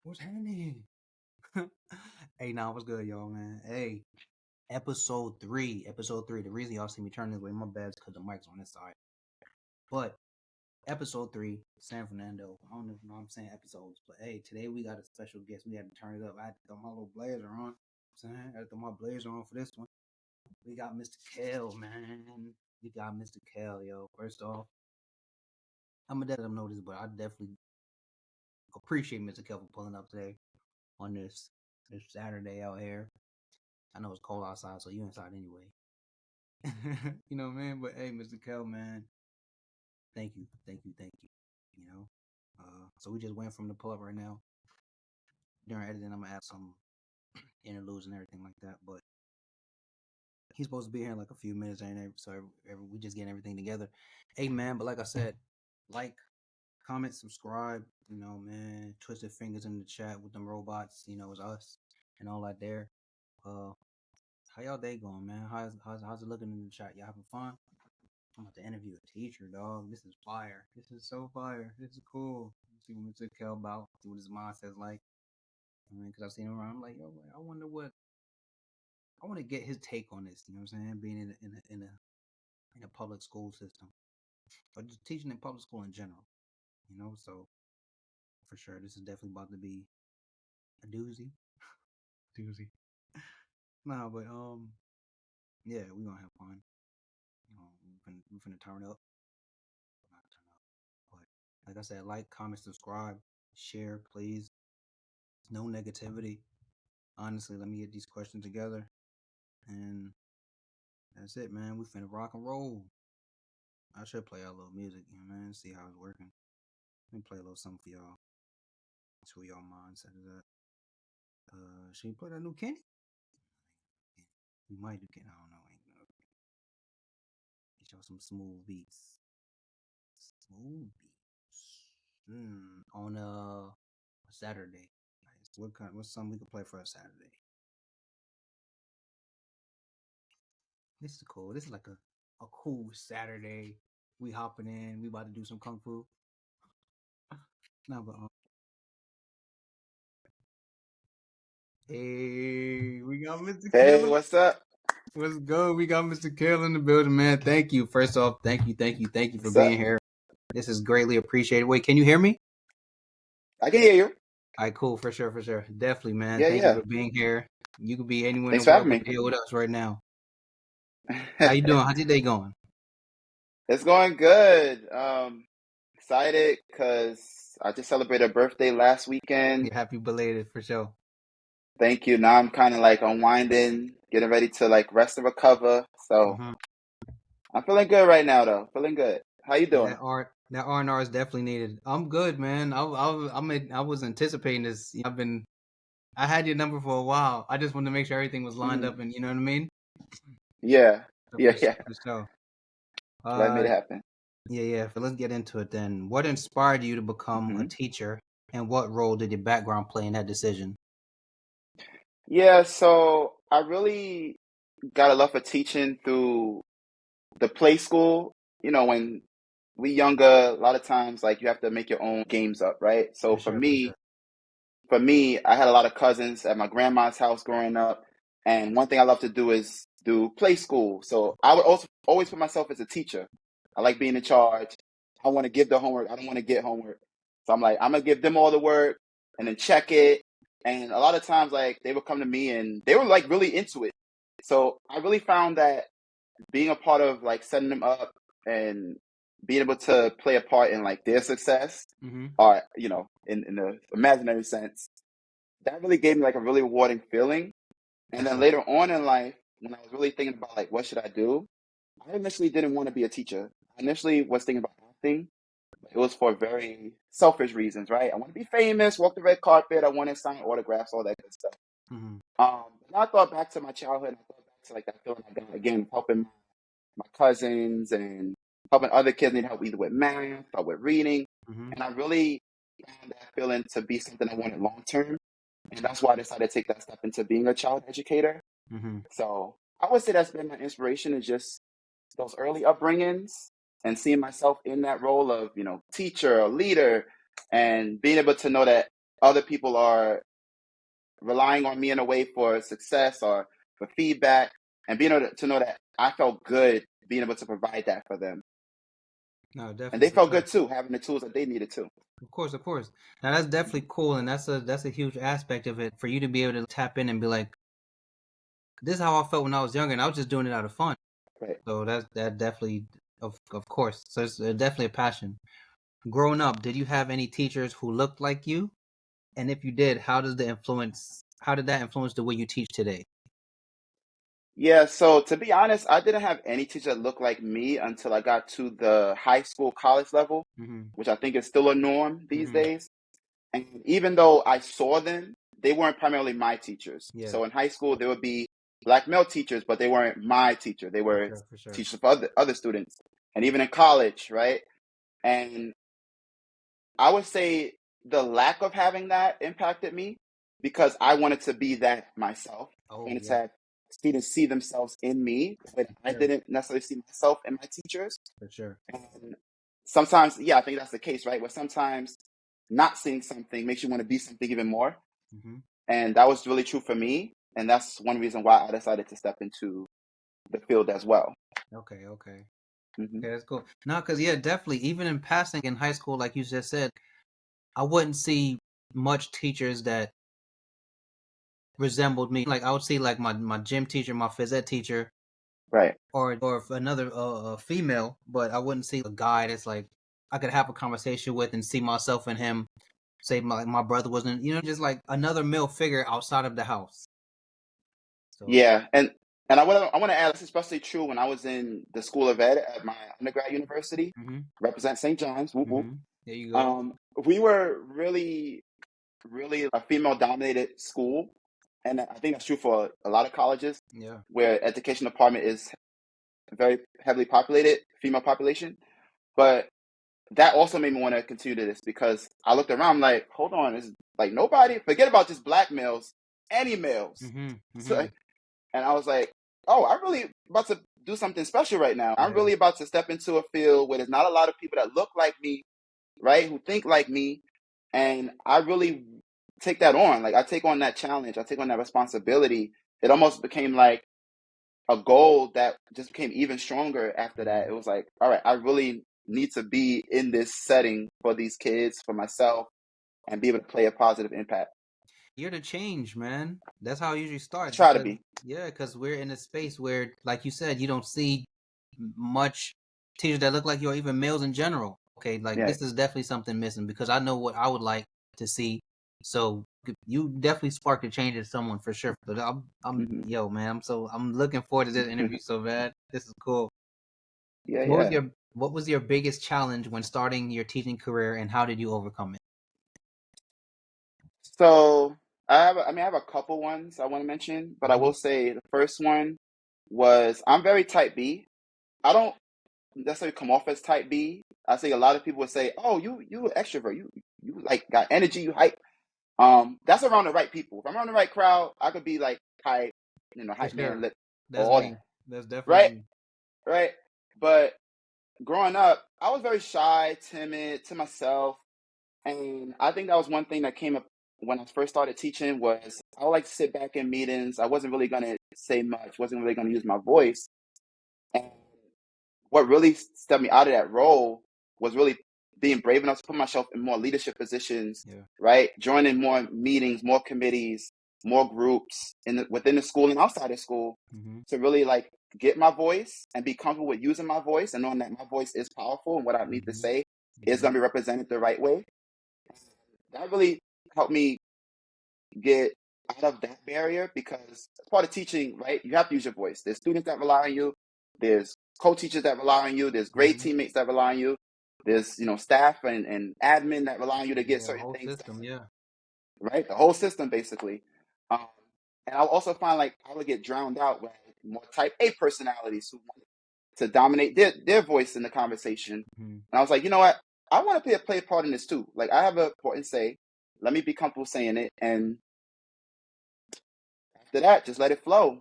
What's happening? Hey, nah, what's good, y'all, man? Hey, episode three. Episode three. The reason y'all see me turn this way, my bad, is because the mic's on this side. But episode three, San Fernando. I don't know if I'm saying episodes, but hey, today we got a special guest. We had to turn it up. I had to throw my little blazer on. I had to throw my blazer on for this one. We got Mr. Kel, man. We got Mr. Kel, yo. First off, I'm gonna let him know this, but I definitely appreciate Mr. Kel for pulling up today on this Saturday out here. I know it's cold outside, so you inside anyway. You know, man. But hey, Mr. Kel, man, thank you. You know, so we just went from the pull up right now. During editing, I'm gonna add some interludes and everything like that. But he's supposed to be here in like a few minutes, and so we just getting everything together. Hey, man. But like I said, like, comment, subscribe. You know, man. Twisted fingers in the chat with them robots. You know, it's us and all that there. How y'all day going, man? How's it looking in the chat? Y'all having fun? I'm about to interview a teacher, dog. This is fire. This is so fire. This is cool. See what Mr. Kel about. See what his mindset's like. I mean, because I've seen him around. I'm like, yo, I wonder what. I want to get his take on this. You know what I'm saying? Being in a public school system, or just teaching in public school in general. You know, so for sure, this is definitely about to be a doozy. Doozy. Nah, but yeah, we gonna have fun. We finna turn up. Not turn up, but like I said, like, comment, subscribe, share, please. No negativity. Honestly, let me get these questions together, and that's it, man. We finna rock and roll. I should play a little music, you know, man. See how it's working. Let me play a little something for y'all. See what y'all mindset is at. Should we play that new Kenny? We might do Kenny. I don't know. Get y'all some smooth beats. Smooth beats. On a Saturday. Nice. What's something we could play for a Saturday? This is cool. This is like a cool Saturday. We hopping in. We about to do some kung fu. No, but hey, we got Mr. Hey, Kel. what's up? What's good? We got Mr. Kel in the building, man. Thank you. First off, thank you for What's up? being here. This is greatly appreciated. Wait, can you hear me? I can hear you. All right, cool. For sure. Definitely, man. Yeah, Thank you yeah. for being here. You could be anywhere in Thanks the for world, having but me. here with us right now. How you doing? How's your day going? It's going good. Excited because I just celebrated a birthday last weekend. Yeah, happy belated for sure. Thank you. Now I'm kind of like unwinding, getting ready to like rest and recover. So Mm-hmm. I'm feeling good right now, though. Feeling good. How you Yeah, doing? that R&R is definitely needed. I'm good, man. I was anticipating this. I had your number for a while. I just wanted to make sure everything was lined Hmm. up, and you know what I mean. Yeah, So yeah, yeah. for sure. Glad I made Uh, it happen. yeah. So let's get into it then. What inspired you to become a Hmm. teacher, and what role did your background play in that decision? Yeah, so I really got a love for teaching through the play school. When we younger, a lot of times like you have to make your own games up, right? So For for sure, for me, sure. for me, I had a lot of cousins at my grandma's house growing up, and one thing I love to do is do play school. So I would also always put myself as a teacher. I like being in charge. I want to give the homework. I don't want to get homework. So I'm like, I'm gonna give them all the work and then check it. And a lot of times, like they would come to me and they were like really into it. So I really found that being a part of like setting them up and being able to play a part in like their success Mm-hmm. or in the imaginary sense, that really gave me like a really rewarding feeling. For And then sure. later on in life, when I was really thinking about like what should I do, I initially didn't want to be a teacher. I initially was thinking about acting. It was for very selfish reasons, right? I want to be famous, walk the red carpet, I want to sign autographs, all that good stuff. Mm-hmm. And I thought back to my childhood, and I thought back to like that feeling I got again, helping my cousins and helping other kids need help either with math or with reading. Mm-hmm. And I really found that feeling to be something I wanted long term. And that's why I decided to take that step into being a child educator. Mm-hmm. So I would say that's been my inspiration is just those early upbringings and seeing myself in that role of, teacher or leader and being able to know that other people are relying on me in a way for success or for feedback, and being able to know that I felt good being able to provide that for them. No, And definitely they for felt sure. good too, having the tools that they needed too. Of course, of course. Now that's definitely cool, and that's a huge aspect of it for you to be able to tap in and be like, "This is how I felt when I was younger, and I was just doing it out of fun." Right. So that definitely, of course. So it's definitely a passion. Growing up, did you have any teachers who looked like you? And if you did, how did that influence the way you teach today? Yeah, so to be honest, I didn't have any teacher that looked like me until I got to the high school, college level, Mm-hmm. which I think is still a norm these Mm-hmm. days. And even though I saw them, they weren't primarily my teachers. Yeah, So in high school, there would be black male teachers, but they weren't my teacher. They for were sure, for sure. teachers for other students. And even in college, right? And I would say the lack of having that impacted me because I wanted to be that myself. I Oh wanted to yeah, have students see themselves in me, but for I sure, didn't necessarily see myself in my teachers. for sure. And sometimes, yeah, I think that's the case, right? Where sometimes not seeing something makes you want to be something even more. Mm-hmm. And that was really true for me. And that's one reason why I decided to step into the field as well. Okay, okay. Hmm. Okay, that's cool. No, because yeah, definitely. Even in passing in high school, like you just said, I wouldn't see much teachers that resembled me. Like I would see like my gym teacher, my phys ed teacher, Right. or if another female, but I wouldn't see a guy that's like I could have a conversation with and see myself in him. Say my brother wasn't, just like another male figure outside of the house. So, Yeah. And I want to add, this is especially true when I was in the School of Ed at my undergrad university, mm-hmm, represent St. John's, whoop whoop. mm-hmm. There you go. We were really, really a female dominated school. And I think that's true for a lot of colleges Yeah. where education department is very heavily populated, female population. But that also made me want to continue to this because I looked around, I'm like, hold on, it's like nobody, forget about just black males, any males. Mm-hmm. Mm-hmm. So, and I was like, oh, I'm really about to do something special right now. I'm Yeah. really about to step into a field where there's not a lot of people that look like me, right? Who think like me. And I really take that on. Like I take on that challenge, I take on that responsibility. It almost became like a goal that just became even stronger after that. Mm-hmm. It was like, all right, I really need to be in this setting for these kids, for myself, and be able to play a positive impact. You're the change, man. That's how it usually I starts try to because be. yeah, because we're in a space where, like you said, you don't see much teachers that look like you or even males in general. Okay, like Yeah. this is definitely something missing because I know what I would like to see. So you definitely sparked a change in someone for sure. But Hmm. yo, man, I'm looking forward to this interview so bad. This is cool. Yeah, What was yeah. your biggest challenge when starting your teaching career, and how did you overcome it? So I have a couple ones I want to mention, but I Mm-hmm. will say the first one was I'm very type B. I don't necessarily come off as type B. I see a lot of people would say, "Oh, you an extrovert. You like got energy. You hype." That's around the right people. If I'm around the right crowd, I could be like hype, For hype man, sure, lit, or that's all that, me. That's definitely right? me. Right. But growing up, I was very shy, timid to myself, and I think that was one thing that came up when I first started teaching was I would like to sit back in meetings. I wasn't really gonna say much, wasn't really gonna use my voice. And what really stepped me out of that role was really being brave enough to put myself in more leadership positions, Yeah. right? Joining more meetings, more committees, more groups within the school and outside of school Mm-hmm. to really like get my voice and be comfortable with using my voice and knowing that my voice is powerful and what I need to Mm-hmm. say is Mm-hmm. going to be represented the right way. That really helped me get out of that barrier because as part of teaching, right, you have to use your voice. There's students that rely on you. There's co-teachers that rely on you. There's great Mm-hmm. teammates that rely on you. There's, staff and admin that rely on you to get Yeah, certain whole things system. done, Yeah. right? The whole system, basically. Um, and I'll also find like I would get drowned out with more type A personalities who want to dominate their voice in the conversation. Mm-hmm. And I was like, you know what? I want to play a part in this too. Like I have a important say. Let me be comfortable saying it. And after that, just let it flow.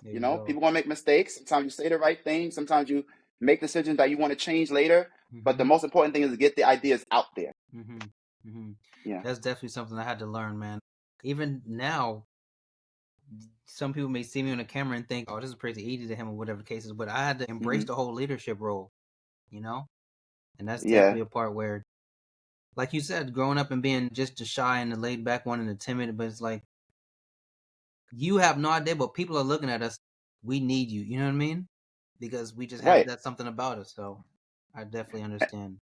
There you go. People want to make mistakes. Sometimes you say the right thing. Sometimes you make decisions that you want to change later. But the Mm-hmm. most important thing is to get the ideas out there. Mm-hmm. Mm-hmm. Yeah. That's definitely something I had to learn, man. Even now, some people may see me on the camera and think, "Oh, this is pretty easy to him," or whatever the case is. But I had to embrace Hmm. the whole leadership role, you know, and that's Yeah. definitely a part where, like you said, growing up and being just the shy and the laid back one and the timid, but it's like you have no idea, but people are looking at us. We need you. You know what I mean? Because we just have Right. that something about us. So I definitely understand.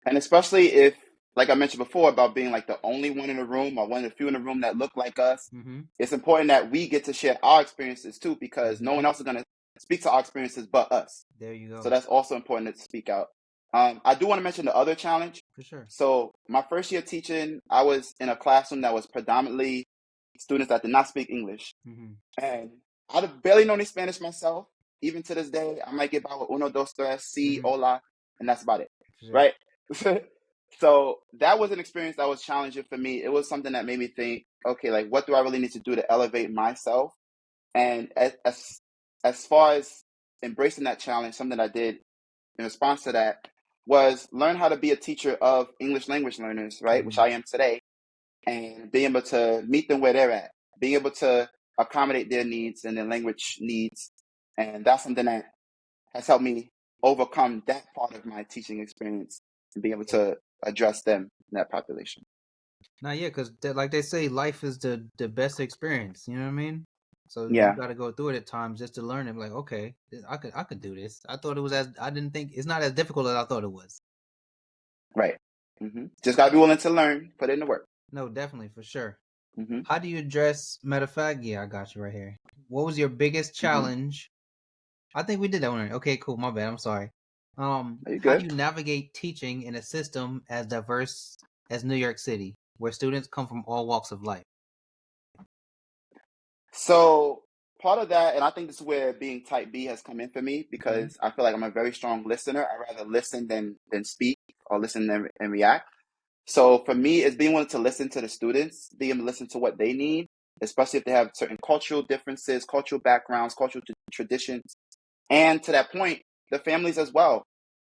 And especially if, like I mentioned before, about being like the only one in the room or one of the few in the room that look like us, Mm-hmm. it's important that we get to share our experiences too, because no Mm-hmm. one else is going to speak to our experiences but us. There you So go. that's also important to speak out. I do want to mention the other challenge. For sure. So my first year teaching, I was in a classroom that was predominantly students that did not speak English. Mm-hmm. And I barely know any Spanish myself. Even to this day, I might get by with uno, dos, tres, si, Mm-hmm. hola, and that's about it. For sure. Right? So that was an experience that was challenging for me. It was something that made me think, okay, like what do I really need to do to elevate myself? And as far as embracing that challenge, something I did in response to that was learn how to be a teacher of English language learners, right? Which Mm-hmm. I am today, and being able to meet them where they're at, being able to accommodate their needs and their language needs. And that's something that has helped me overcome that part of my teaching experience and being able Yeah. to address them in that population. Now, yeah, because like they say, life is the best experience. You know what I mean? So you Yeah, got to go through it at times just to learn it. Like, okay, I could do this. I thought it was as I didn't think it's not as difficult as I thought it was. right. Just got to be willing to learn, put in the work. No, definitely for sure. hmm How do you address? Matter of fact, yeah, I got you right here. What was your biggest hmm challenge? I think we did that one. Okay, cool. My bad. I'm sorry. Are you How do good? you navigate teaching in a system as diverse as New York City, where students come from all walks of life? So part of that, and I think this is where being type B has come in for me Mm-hmm. because I feel like I'm a very strong listener. I rather listen than speak or listen and react. So for me, it's being willing to listen to the students, being able to listen to what they need, especially if they have certain cultural differences, cultural backgrounds, cultural traditions, and to that point, the families as well.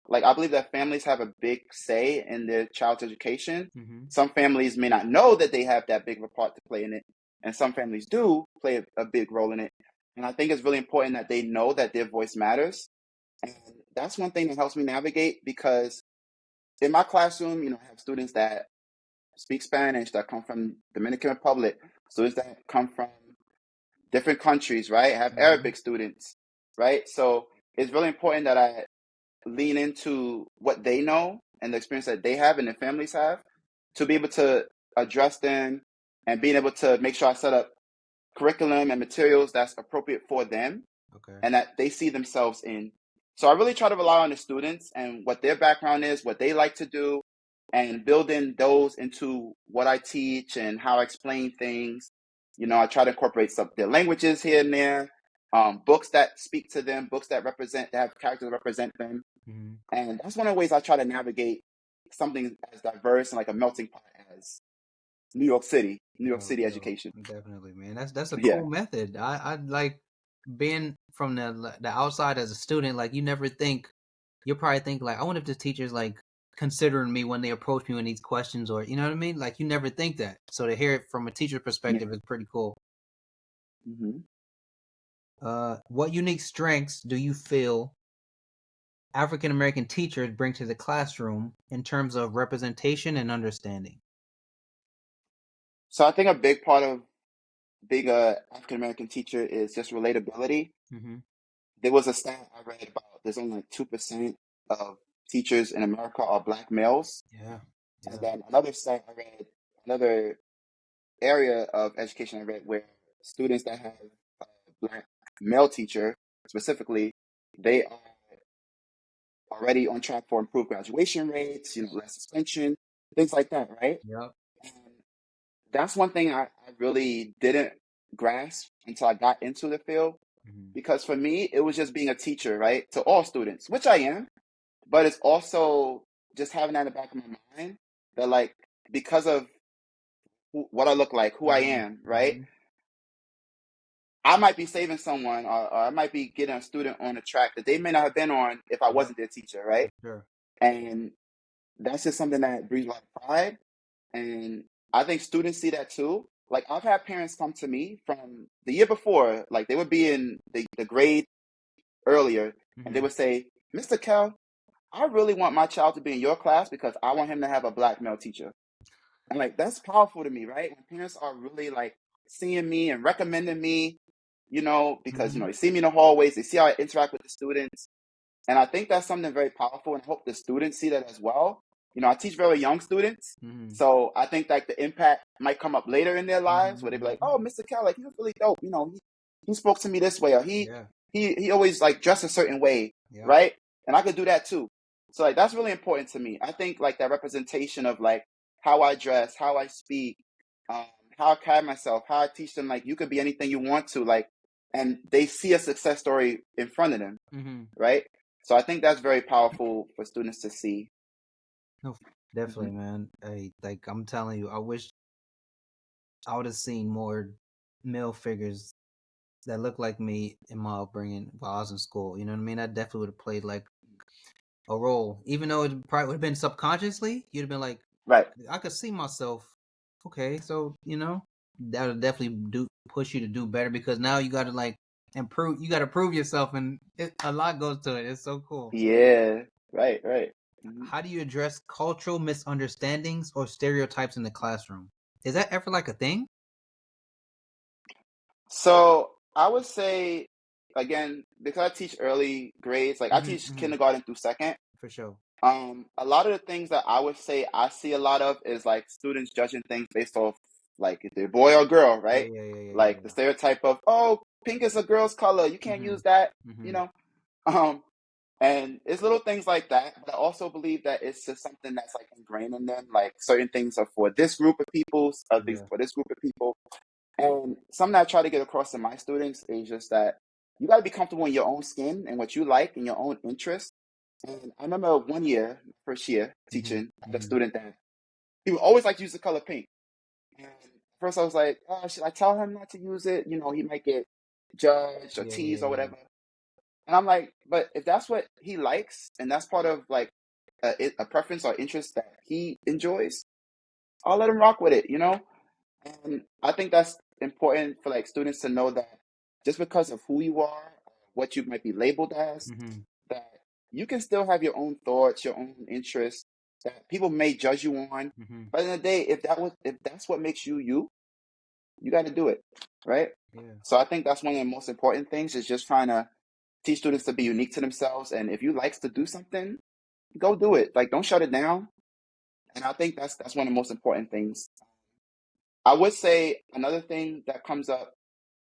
Like I believe that families have a big say in their child's education. Mm-hmm. Some families may not know that they have that big of a part to play in it, and some families do play a big role in it. And I think it's really important that they know that their voice matters. And that's one thing that helps me navigate because in my classroom, I have students that speak Spanish that come from Dominican Republic, students that come from different countries, right? I have Mm-hmm. Arabic students, right? So it's really important that I lean into what they know and the experience that they have and their families have to be able to address them and being able to make sure I set up curriculum and materials that's appropriate for them Okay. and that they see themselves in. So I really try to rely on the students and what their background is, what they like to do, and building those into what I teach and how I explain things. I try to incorporate some their languages here and there, books that speak to them, books that have characters that represent them. Mm-hmm. And that's one of the ways I try to navigate something as diverse and like a melting pot as New York Yo, City yo, education. definitely, man. That's a Yeah. cool method. I like being from the outside as a student. Like you never think you'll probably think like, I wonder if the teacher's like considering me when they approach me with these questions, or you know what I mean? Like you never think that. So to hear it from a teacher's Yeah. perspective is pretty cool. hmm What unique strengths do you feel African American teachers bring to the classroom in terms of representation and understanding? So I think a big part of being a African American teacher is just relatability. Mm-hmm. There was a stat I read about there's only like 2% of teachers in America are black males. Yeah, And yeah, then another stat I read, another area of education I read where students that have a black male teacher specifically, they are already on track for improved graduation rates, less suspension, things like that, right? yep. And that's one thing I really didn't grasp until I got into the field Mm-hmm. because for me, it was just being a teacher, right, to all students, which I am, but it's also just having that in the back of my mind that, like, because of what I look like, who I Mm-hmm. am, right, Mm-hmm. I might be saving someone or I might be getting a student on a track that they may not have been on if I Yep, wasn't their teacher, for right? sure. And that's just something that brings a lot of pride. And I think students see that too. Like I've had parents come to me from the year before, like they would be in the grade earlier, and they Mm-hmm. would say, Mr. Kel, I really want my child to be in your class because I want him to have a black male teacher. And like that's powerful to me, right? When parents are really like seeing me and recommending me, because Mm-hmm. they see me in the hallways, they see how I interact with the students. And I think that's something very powerful, and I hope the students see that as well. I teach very young students, Mm-hmm. so I think like the impact might come up later in their lives where they be like, Mm-hmm. "Oh, Mr. Cal, like he was really dope. He spoke to me this way, or he Yeah. he he always like dressed a certain way, Yeah. right?" And I could do that too. So like that's really important to me. I think like that representation of like how I dress, how I speak, um, how I carry myself, how I teach them like you could be anything you want to, like, and they see a success story in front of them, Mm-hmm. right? So I think that's very powerful for students to see. No, Hmm. definitely, man. Like I'm telling you, I wish I would have seen more male figures that look like me in my upbringing while I was in school. You know what I mean? I definitely would have played like a role, even though it probably would have been subconsciously. You'd have been like, Right. I could see myself. Okay, so that would definitely do push you to do better because now you got to like improve. You got to prove yourself, and a lot goes to it. It's so cool. Yeah. Right. Right. Hmm. How do you address cultural misunderstandings or stereotypes in the classroom? Is that ever like a thing? So I would say again, because I teach early grades, like I teach Mm-hmm. kindergarten through second. For sure. A lot of the things that I would say I see a lot of is like students judging things based off like if they're boy or girl, Yeah, right? yeah, yeah, yeah, yeah, Like the stereotype of, oh, pink is a girl's color, you yeah. can't use that, you Mm-hmm. know. Um, and it's little things like that. But I also believe that it's just something that's like ingrained in them. Like certain things are for this group of people, other things Yeah. for this group of people. And something I try to get across to my students is just that you got to be comfortable in your own skin and what you like and your own interests. And I remember one year, first year Mm-hmm. teaching, I had a Mm-hmm. student that he would always like to use the color pink. And first I was like, oh, should I tell him not to use it? He might get judged or Yeah, yeah, teased or yeah. whatever. And I'm like, but if that's what he likes and that's part of like a preference or interest that he enjoys, I'll let him rock with it. And I think that's important for like students to know that just because of who you are, what you might be labeled as, Mm-hmm. that you can still have your own thoughts, your own interests that people may judge you on. Mm-hmm. But in the day, if that's what makes you you, you got to do it, right? Yeah. So I think that's one of the most important things is just trying to teach students to be unique to themselves. And if you likes to do something, go do it. Like don't shut it down. And I think that's one of the most important things. I would say another thing that comes up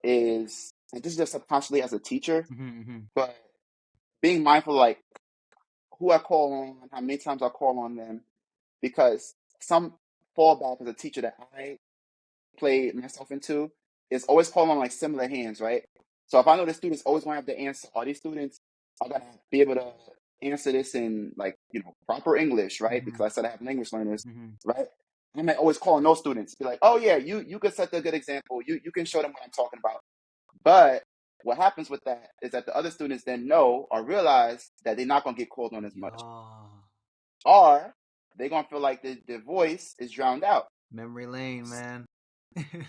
is, and this is just subconsciously as a teacher, Mm-hmm. Mm-hmm. but being mindful like who I call on, how many times I call on them, because some fallback as a teacher that I play myself into is always calling on like similar hands, right? So if I know the students always want to have the answer, all these students are gonna be able to answer this in like proper English, right? Mm-hmm. Because I said I have language learners, Mm-hmm. right? I might always call on those students, be like, oh yeah, you could set the good example. You can show them what I'm talking about. But what happens with that is that the other students then know or realize that they're not gonna get called on as much, Yeah. or they're gonna feel like their voice is drowned out. Memory lane, man.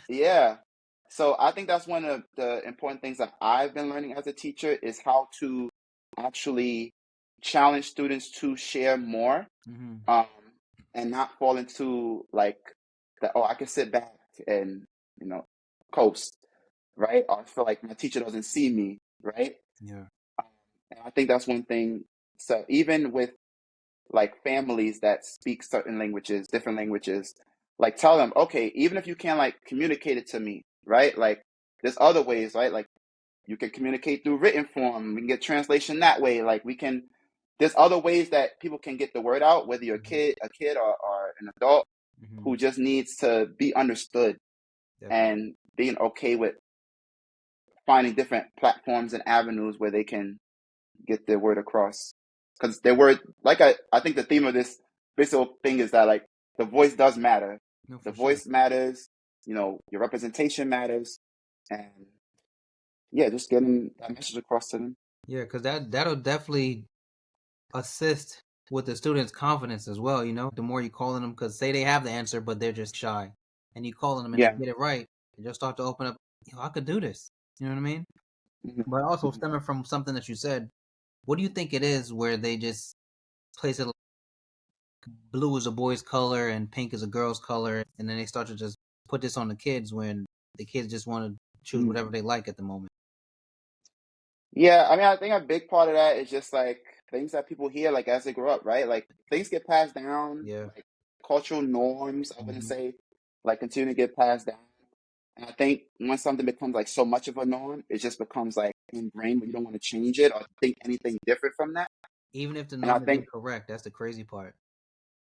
Yeah. So I think that's one of the important things that I've been learning as a teacher is how to actually challenge students to share more, Mm-hmm. um, and not fall into like that, oh, I can sit back and, you know, coast, right? Or I feel like my teacher doesn't see me, right? Yeah. Um, and I think that's one thing. So even with like families that speak certain languages, different languages, like tell them, okay, even if you can't like communicate it to me, right? Like there's other ways, right? Like you can communicate through written form. We can get translation that way. Like there's other ways that people can get the word out, whether you're Mm-hmm. a kid or an adult Mm-hmm. who just needs to be understood Definitely. and being okay with finding different platforms and avenues where they can get their word across. Because their word, like I think the theme of this whole thing is that like the voice does matter. No, The for sure. voice matters. Your representation matters, and yeah, just getting that message across to them. Yeah, because that'll definitely assist. with the students' confidence as well. The more you calling them, because say they have the answer, but they're just shy, and you calling them and they Yeah. get it right, they just start to open up. I could do this. You know what I mean? Mhm. But also Mhm. stemming from something that you said, what do you think it is where they just place it like blue is a boy's color and pink is a girl's color, and then they start to just put this on the kids when the kids just want to choose Mhm. whatever they like at the moment? Yeah, I mean, I think a big part of that is just like things that people hear like as they grow up, right? Like things get passed down, Yeah. like cultural norms, I wouldn't Hmm. say, like continue to get passed down. And I think when something becomes like so much of a norm, it just becomes like ingrained where you don't want to change it or think anything different from that. Even if the And I norm is think incorrect, that's the crazy part.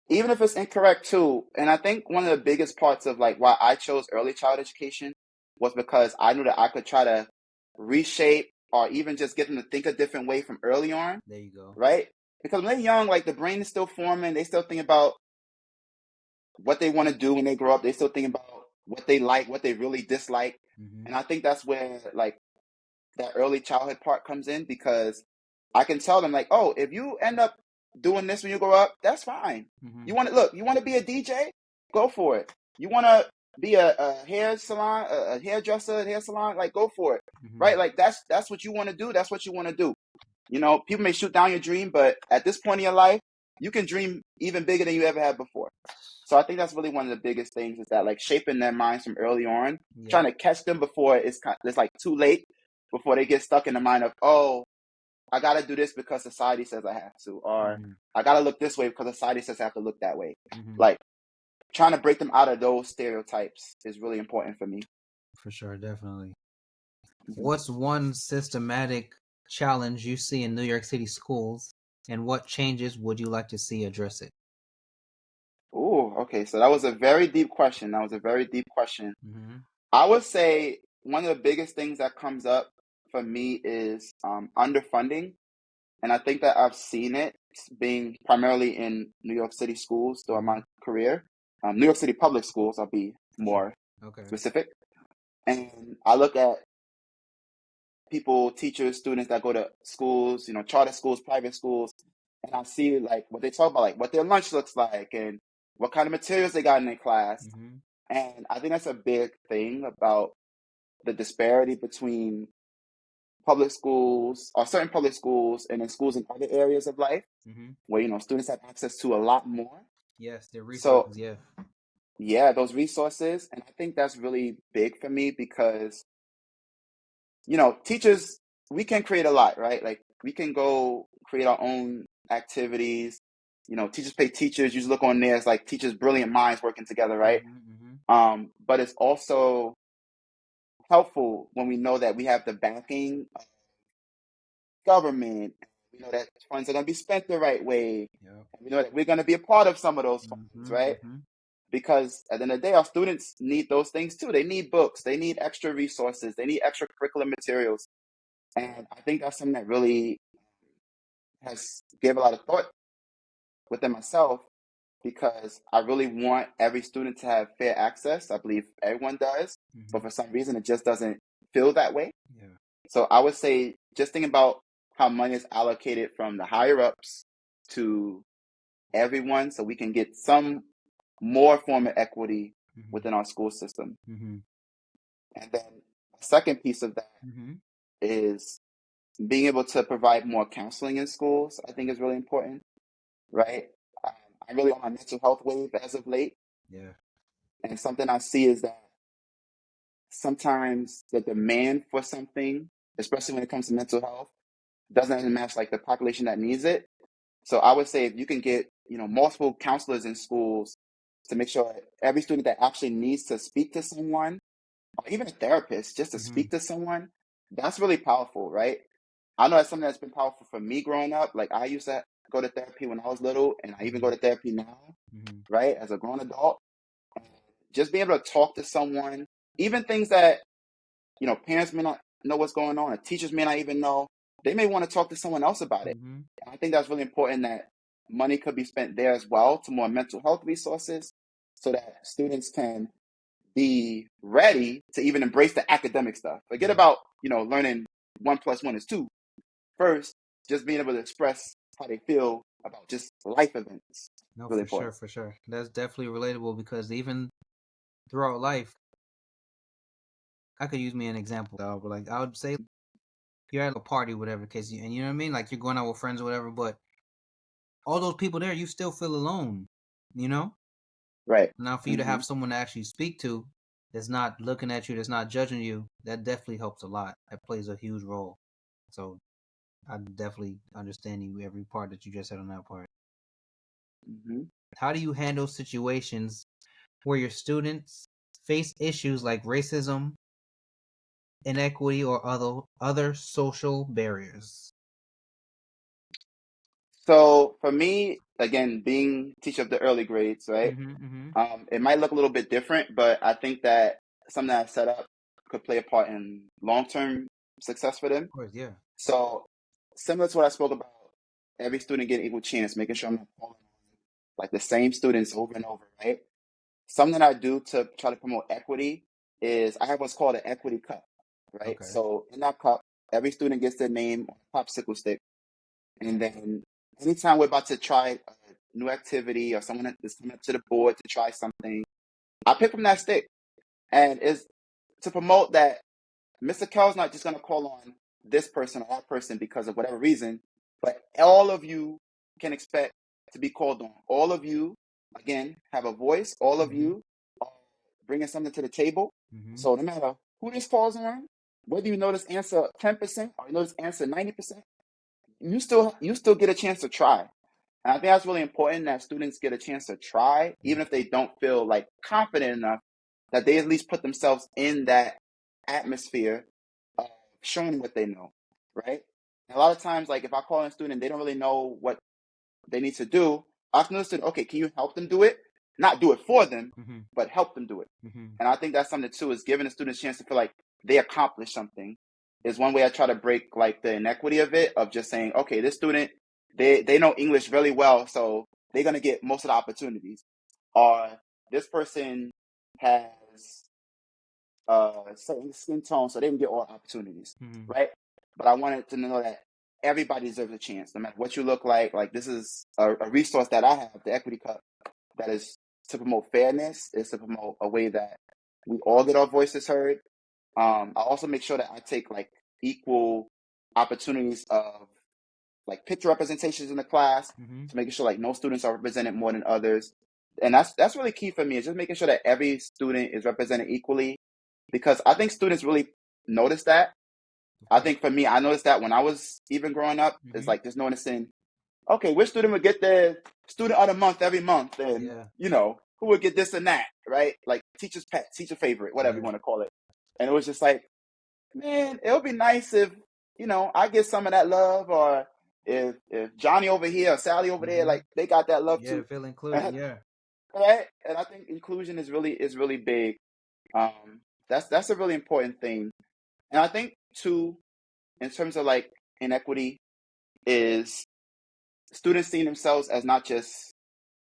even if it's incorrect too, and I think one of the biggest parts of like why I chose early child education was because I knew that I could try to reshape or even just get them to think a different way from early on, There you go. right? Because when they're young, like the brain is still forming, they still think about what they want to do when they grow up, they still think about what they like, what they really dislike. Hmm. And I think that's where like that early childhood part comes in because I can tell them like, oh, if you end up doing this when you grow up, that's fine. Hmm. You want to be a DJ? Go for it. You want to be a hair salon, a hairdresser, a hair salon, like go for it. Hmm. Right? Like that's what you want to do. That's what you want to do. You know, people may shoot down your dream, but at this point in your life, you can dream even bigger than you ever had before. So I think that's really one of the biggest things is that like shaping their minds from early on, trying Yep. to catch them before it's like too late, before they get stuck in the mind of, oh, I gotta do this because society says I have to, or Hmm. I gotta look this way because society says I have to look that way. Hmm. Like trying to break them out of those stereotypes is really important for me. For sure, definitely. Mhm. What's one systematic challenge you see in New York City schools, and what changes would you like to see address it? Ooh, okay. So that was a very deep question. That was a very deep question. Hmm. I would say one of the biggest things that comes up for me is underfunding. And I think that I've seen it being primarily in New York City schools throughout Hmm. my career. New York City public schools, I'll be For sure. more Okay. specific. And I look at people, teachers, students that go to schools, you know, charter schools, private schools, and I see like what they talk about, like what their lunch looks like and what kind of materials they got in their class. Hmm. And I think that's a big thing about the disparity between public schools or certain public schools and then schools in other areas of life Hmm. where you know students have access to a lot more. Yes, their So resources. Yeah. yeah, those resources, and I think that's really big for me because you know teachers we can create a lot, right? Like we can go create our own activities. You know, teachers pay teachers. You just look on there, it's like teachers, brilliant minds working together, right? Hmm. Hmm. But it's also helpful when we know that we have the backing of government. We know that funds are going to be spent the right way. Yep. And we know that we're going to be a part of some of those funds, Hmm. right? Hmm. Because at the end of the day, our students need those things too. They need books, they need extra resources, they need extra curriculum materials. And I think that's something that really has gave a lot of thought within myself because I really want every student to have fair access. I believe everyone does, but Hmm. for some reason it just doesn't feel that way. Yeah. So I would say just thinking about how money is allocated from the higher ups to everyone so we can get some more form of equity Hmm. within our school system. Hmm. And then a second piece of that Hmm. is being able to provide more counseling in schools, I think is really important, right? Um, I'm really on my mental health wave as of late. Yeah. And something I see is that sometimes the demand for something, especially when it comes to mental health, doesn't match like the population that needs it. So I would say if you can get, you know, multiple counselors in schools to make sure every student that actually needs to speak to someone, or even a therapist, just to Hmm. speak to someone, that's really powerful, right? I know that's something that's been powerful for me growing up. Like I used to go to therapy when I was little, and I even go Hmm. to therapy now, Hmm. right? As a grown adult, and just being able to talk to someone, even things that you know parents may not know what's going on, or teachers may not even know. They may want to talk to someone else about it. Hmm. And I think that's really important that money could be spent there as well to more mental health resources, so that students can be ready to even embrace the academic stuff. Forget Yeah. about, you know, learning one plus one is two. First, just being able to express how they feel about just life events. No, Really for sure, important. for sure. That's definitely relatable because even throughout life, I could use me an example, but like I would say you're at a party, whatever case, and you know what I mean, like you're going out with friends or whatever, but all those people there, you still feel alone, you know. Right. Now, for you to Hmm. have someone to actually speak to that's not looking at you, that's not judging you, that definitely helps a lot. That plays a huge role. So I definitely understand you every part that you just said on that part. Hmm. How do you handle situations where your students face issues like racism, inequity, or other social barriers? So for me, again, being teacher of the early grades, right? Mm-hmm. It might look a little bit different, but I think that something that I set up could play a part in long-term success for them. Of course, yeah. So similar to what I spoke about, every student getting equal chance, making sure I'm not calling on like the same students over and over, right? Something I do to try to promote equity is I have what's called an equity cup, right? Okay. So in that cup, every student gets their name on a popsicle stick, and then anytime we're about to try a new activity or someone is coming up to the board to try something, I pick from that stick, and it's to promote that Mr. Kel's not just going to call on this person or that person because of whatever reason, but all of you can expect to be called on. All of you, again, have a voice. All of Mm-hmm. you are bringing something to the table. Mm-hmm. So no matter who this calls on, whether you know this answer 10% or you know this answer 90%, you still get a chance to try. And I think that's really important that students get a chance to try, even if they don't feel like confident enough that they at least put themselves in that atmosphere of showing what they know, right? And a lot of times, like if I call in a student, they don't really know what they need to do. I ask the student, okay, can you help them do it? Not do it for them, Mm-hmm. but help them do it. Mm-hmm. And I think that's something too, is giving the students a chance to feel like they accomplished something. Is one way I try to break like the inequity of it, of just saying, okay, this student, they know English really well, so they're gonna get most of the opportunities. Or this person has certain skin tone, so they can get all opportunities, Mm-hmm. right? But I wanted to know that everybody deserves a chance, no matter what you look like. Like this is a resource that I have, the Equity Cup, that is to promote fairness, is to promote a way that we all get our voices heard. I also make sure that I take like equal opportunities of like picture representations in the class Mm-hmm. to making sure like no students are represented more than others. And that's really key for me, is just making sure that every student is represented equally, because I think students really notice that. Of I course. think for me, I noticed that when I was even growing up, it's Mm-hmm. like just noticing, okay, which student would get their student of the month every month, and Yeah. who would get this and that, right? Like teacher's pet, teacher favorite, whatever you Yeah. want to call it. And it was just like, man, it would be nice if I get some of that love, or if Johnny over here or Sally over there, Mm-hmm. like they got that love Yeah, to too, feel included. right? Yeah. And I think inclusion is really big. That's a really important thing, and I think too, in terms of like inequity, is students seeing themselves as not just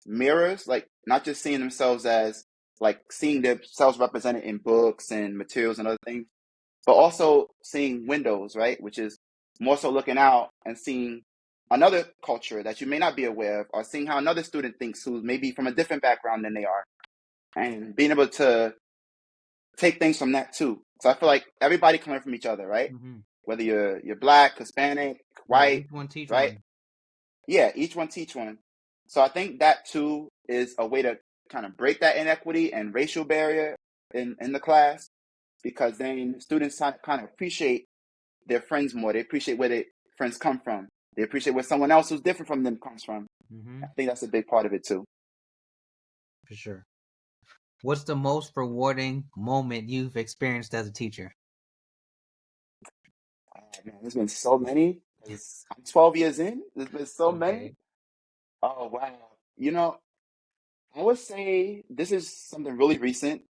mirrors, like not just seeing themselves as like seeing themselves represented in books and materials and other things, but also seeing windows, right? Which is more so looking out and seeing another culture that you may not be aware of, or seeing how another student thinks who's maybe from a different background than they are, and being able to take things from that too. So I feel like everybody can learn from each other, right? Mm-hmm. Whether you're black, Hispanic, Yeah. white, Each one teach right? one. Yeah, each one teach one. So I think that too is a way to kind of break that inequity and racial barrier in the class, because then students kind of appreciate their friends more. They appreciate where their friends come from. They appreciate where someone else who's different from them comes from. Mm-hmm. I think that's a big part of it too. For sure. What's the most rewarding moment you've experienced as a teacher? Man, there's been so many. I'm 12 years in. There's been so many. Okay. Oh wow. You know, I would say this is something really recent,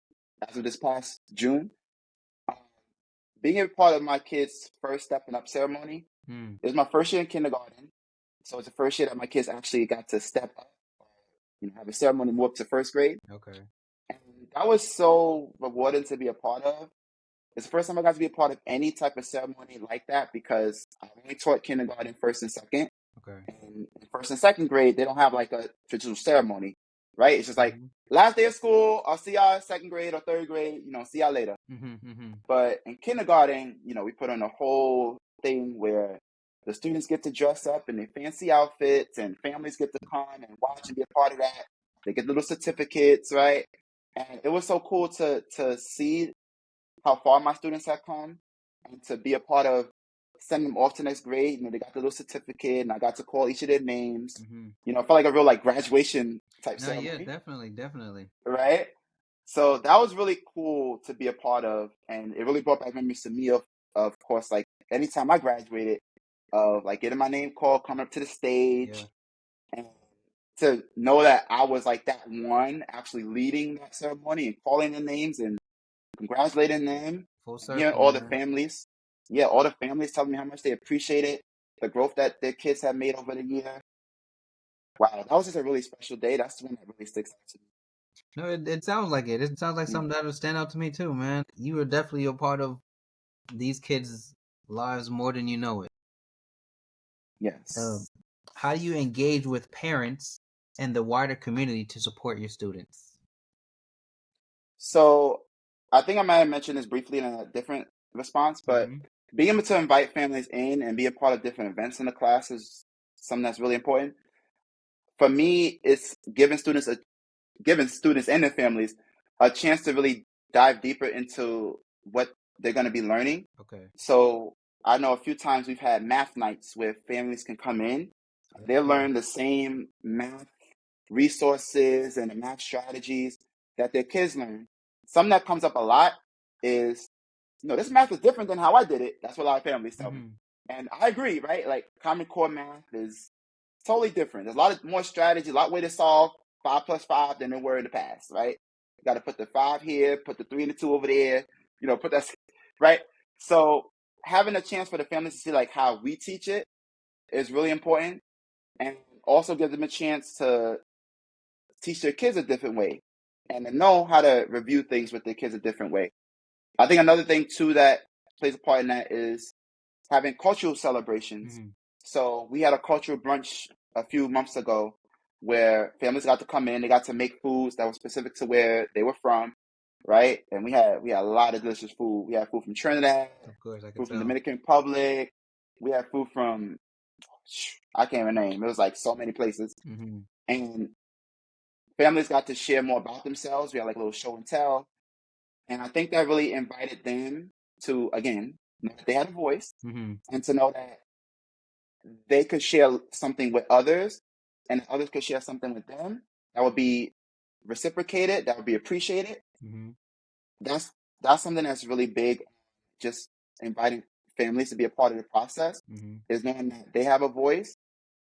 as of this past June. Um, Being a part of my kids' first stepping up ceremony. Hmm. It was my first year in kindergarten, so it's the first year that my kids actually got to step up, have a ceremony move up to first grade, Okay. and that was so rewarding to be a part of. It's the first time I got to be a part of any type of ceremony like that, because I only taught kindergarten, first and second, Okay. and first and second grade, they don't have like a traditional ceremony, right? It's just like last day of school, I'll see y'all second grade or third grade, see y'all later. But in kindergarten, we put on a whole thing where the students get to dress up in their fancy outfits and families get to come and watch and be a part of that. They get little certificates, right? And it was so cool to see how far my students have come and to be a part of sending them off to next grade. They got the little certificate and I got to call each of their names. It felt like a real like graduation type ceremony. Yeah, definitely. Right? So that was really cool to be a part of, and it really brought back memories to me of course, like anytime I graduated, of like getting my name called, coming up to the stage, and to know that I was like that one actually leading that ceremony and calling the names and congratulating them, Full and hearing circle, all the man. families. Yeah, all the families telling me how much they appreciate it, the growth that their kids have made over the year. Wow, that was just a really special day. That's the one that really sticks out to me. No, it sounds like it. It sounds like something that would stand out to me too, man. You are definitely a part of these kids' lives more than you know it. Yes. How do you engage with parents and the wider community to support your students? So I think I might have mentioned this briefly in a different response, but being able to invite families in and be a part of different events in the class is something that's really important. For me, it's giving students and their families a chance to really dive deeper into what they're going to be learning. Okay. So I know a few times we've had math nights where families can come in, they'll learn the same math resources and the math strategies that their kids learn. Something that comes up a lot is, this math is different than how I did it. That's what a lot of families tell me. And I agree, right? Like Common Core math is totally different. There's a lot of more strategy, a lot of way to solve 5 + 5 than there were in the past, right? You got to put the 5 here, put the 3 and the 2 over there, put that, right? So having a chance for the families to see like how we teach it is really important, and also give them a chance to teach their kids a different way and to know how to review things with their kids a different way. I think another thing too that plays a part in that is having cultural celebrations. So we had a cultural brunch a few months ago where families got to come in, they got to make foods that were specific to where they were from, right? And we had a lot of delicious food. We had food from Trinidad, Of course, I could food from tell. Dominican Republic. We had food from, I can't even name. It was like so many places. And families got to share more about themselves. We had like a little show and tell. And I think that really invited them to, again, know that they had a voice and to know that they could share something with others and others could share something with them that would be reciprocated, that would be appreciated. That's something that's really big. Just inviting families to be a part of the process is knowing that they have a voice.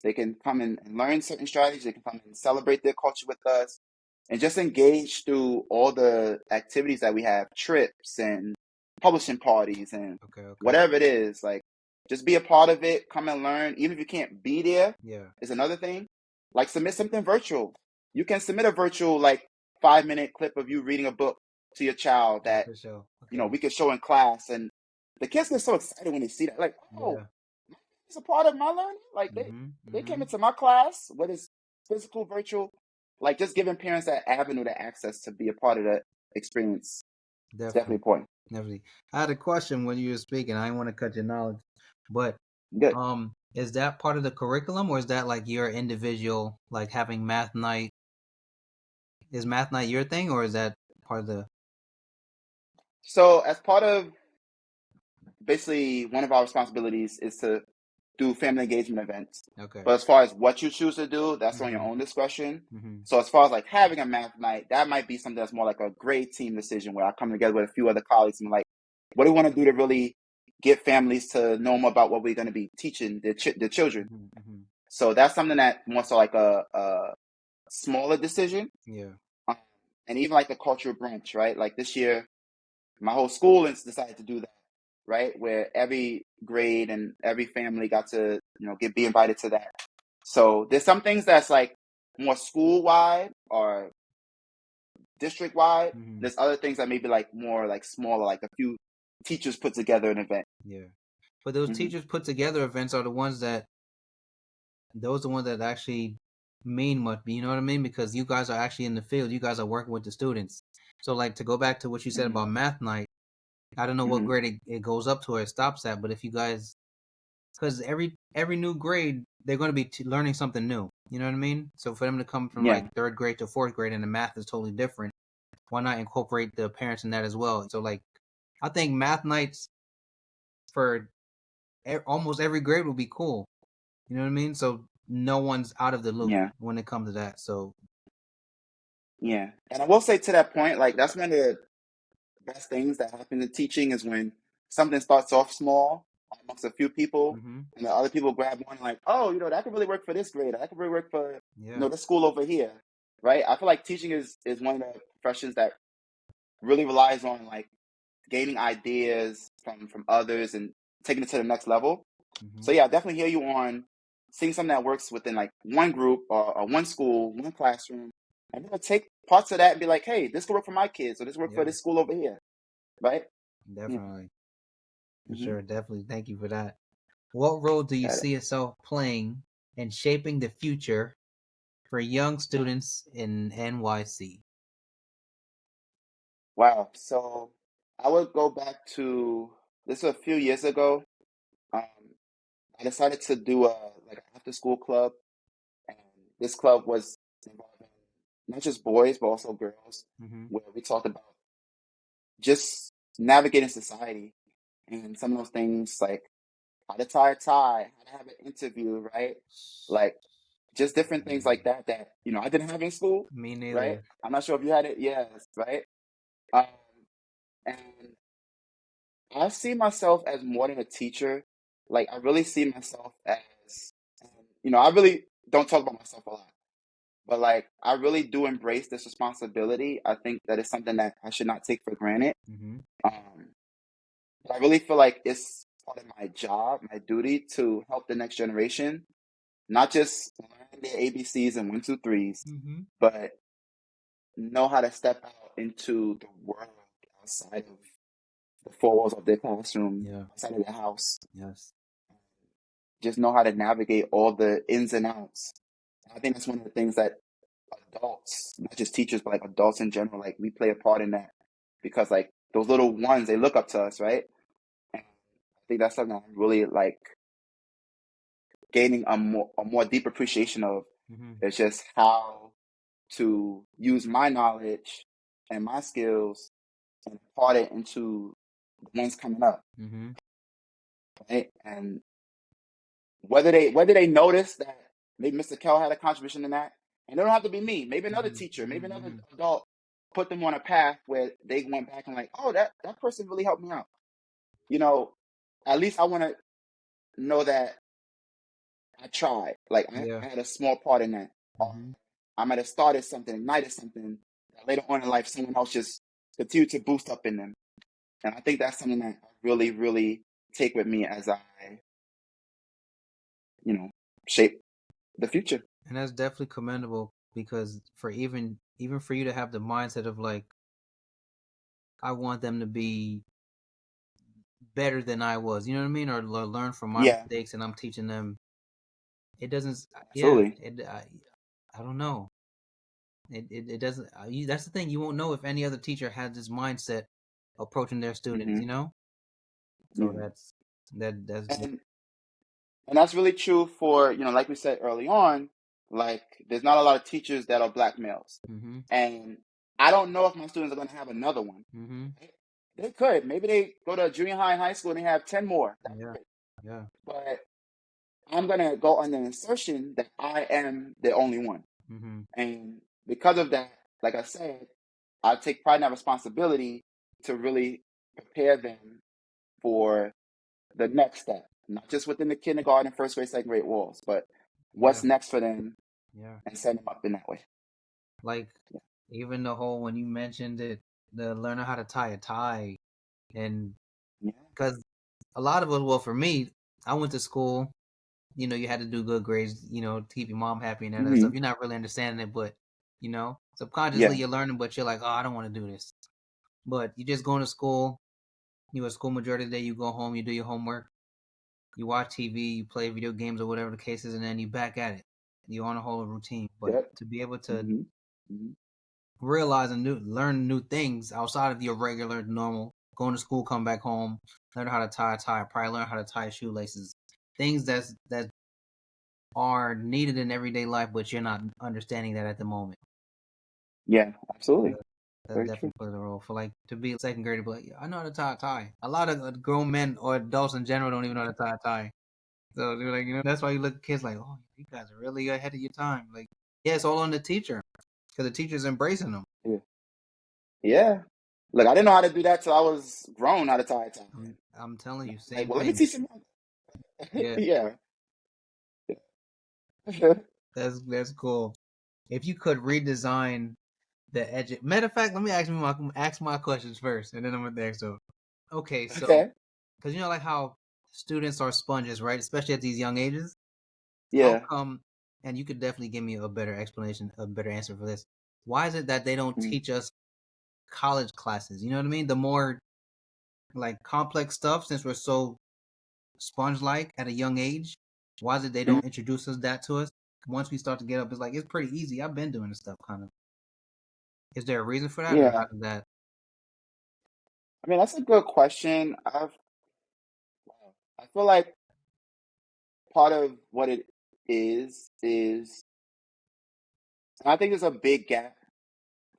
They can come and learn certain strategies. They can come and celebrate their culture with us and just engage through all the activities that we have, trips and publishing parties and whatever it is. Like, just be a part of it. Come and learn. even if you can't be there, is another thing. Like, submit something virtual. You can submit a virtual, like, 5-minute clip of you reading a book to your child that, we could show in class. And the kids get so excited when they see that. Like, oh, it's a part of my learning. Like, they came into my class, whether it's physical, virtual, like just giving parents that avenue, that access to be a part of that experience. It's definitely important. Definitely. I had a question when you were speaking. I didn't want to cut your knowledge, but Good. is that part of the curriculum, or is that like your individual, like having math night? Is math night your thing, or is that part of the? So, as part of basically one of our responsibilities is to do family engagement events. Okay. But as far as what you choose to do, that's on your own discretion. So as far as like having a math night, that might be something that's more like a grade team decision where I come together with a few other colleagues and like, what do we want to do to really get families to know more about what we're going to be teaching the children? So that's something that more so like a smaller decision. Yeah. And even like the cultural brunch, right? Like this year, my whole school decided to do that, right? Where every grade and every family got to, be invited to that. So there's some things that's like more school wide or district wide. There's other things that may be like more like smaller, like a few teachers put together an event. Yeah. But those teachers put together events are the ones that those are the ones that actually mean much. You know what I mean? Because you guys are actually in the field. You guys are working with the students. So like to go back to what you said Mm-hmm. about math night, I don't know what Mm-hmm. grade it goes up to or it stops at, but if you guys, because every new grade they're going to be learning something new. You know what I mean? So for them to come from like Yeah. third grade to fourth grade and the math is totally different, why not incorporate the parents in that as well? So like, I think math nights for almost every grade would be cool. You know what I mean? So no one's out of the loop Yeah. when it comes to that. So Yeah. And I will say to that point, like that's one of the best things that happen in teaching is when something starts off small amongst a few people, hmm and the other people grab one like, oh, that could really work for this grade. That could really work for yeah. this school over here, right? I feel like teaching is one of the professions that really relies on like gaining ideas from others and taking it to the next level. hmm So yeah, I definitely hear you on seeing something that works within like one group or one school, one classroom, and take parts of that and be like, hey, this could work for my kids, or this work for Yeah, this school over here, right? Yeah. definitely. For Hmm. sure. Definitely. Thank you for that. What role do you Got it. see yourself playing in shaping the future for young students in NYC? Wow. So I would go back to this was a few years ago. Um, I decided to do a like an after school club, and this club was involving not just boys but also girls, hmm where we talked about just navigating society and some of those things like how to tie a tie, how to have an interview, right? Like just different things like that that I didn't have in school, Me right? neither. I'm not sure if you had it. Yes, right. Um, and I see myself as more than a teacher. Like I really see myself as, I really don't talk about myself a lot, but like I really do embrace this responsibility. I think that is something that I should not take for granted. hmm Um, but I really feel like it's part of my job, my duty to help the next generation, not just learn their ABCs and one, two, threes, hmm but know how to step out into the world outside of the four walls of their classroom, Yeah. outside of their house. Yes. Just know how to navigate all the ins and outs. I think that's one of the things that adults, not just teachers, but like adults in general, like we play a part in that because like those little ones, they look up to us, right? And I think that's something I'm really like gaining a more deep appreciation of. hmm It's just how to use my knowledge and my skills and impart it into the ones coming up, hmm right? And whether they notice that maybe Mr. Kell had a contribution in that, and it don't have to be me. Maybe another hmm teacher, maybe another hmm adult put them on a path where they went back and like, oh, that person really helped me out. You know, at least I want to know that I tried. Like Yeah. I had a small part in that. Or hmm I might have started something, ignited something that later on in life someone else just continued to boost up in them. And I think that's something that I really, really take with me as I, you know, shape the future. And that's definitely commendable because for even for you to have the mindset of like, I want them to be better than I was, you know what I mean, or learn from my Yeah, mistakes, and I'm teaching them. It doesn't. Yeah. absolutely. I don't know. It doesn't. That's the thing. You won't know if any other teacher has this mindset approaching their students. Hmm. You know. So Yeah. that's And that's really true for, like we said early on, like there's not a lot of teachers that are black males. mm-hmm. And I don't know if my students are going to have another one. Mm-hmm. Right? They could. Maybe they go to junior high and high school and they have 10 more. That's Yeah. great. Yeah. But I'm going to go on the assertion that I am the only one. Mm-hmm. And because of that, like I said, I take pride in that responsibility to really prepare them for the next step, not just within the kindergarten, first grade, second grade walls, but what's Yeah. next for them Yeah. and set them up in that way. Like even the whole when you mentioned it, the learning how to tie a tie, and Yeah. because a lot of us, well, for me, I went to school. You know, you had to do good grades. You know, to keep your mom happy and all that Hmm. stuff. You're not really understanding it, but subconsciously Yeah. you're learning. But you're like, oh, I don't want to do this. But you just going to school. You at school majority of the day. You go home. You do your homework. you watch TV, you play video games or whatever the case is, and then you back at it. You're on a whole routine. But Yep. to be able to Mm-hmm. Mm-hmm. realize and learn new things outside of your regular normal going to school, come back home, learn how to tie a tie, probably learn how to tie shoelaces, things that are needed in everyday life, but you're not understanding that at the moment. Yeah, absolutely. That Very definitely true. plays a role. For like to be second grade, to be like, yeah, I know how to tie a tie. A lot of grown men or adults in general don't even know how to tie a tie. So they're like, that's why you look at kids like, oh, you guys are really ahead of your time. Like, yeah, it's all on the teacher because the teacher's embracing them. Yeah. Yeah. Look, I didn't know how to do that till I was grown how to tie a tie. I'm telling you, Like, same well, let me thing. teach you. Yeah, Yeah. that's cool. If you could redesign the matter of fact, let me ask my questions first, and then I'm gonna ask. So, okay, so Okay. because like how students are sponges, right? Especially at these young ages. How Yeah. come? And you could definitely give me a better explanation, a better answer for this. Why is it that they don't Mm-hmm. teach us college classes? You know what I mean? The more like complex stuff, since we're so sponge-like at a young age. Why is it they don't introduce that to us? Once we start to get up, it's like it's pretty easy. I've been doing this stuff, kind of. Is there a reason for that, or how Yeah. does that? I mean, that's a good question. I feel like part of what it is, and I think there's a big gap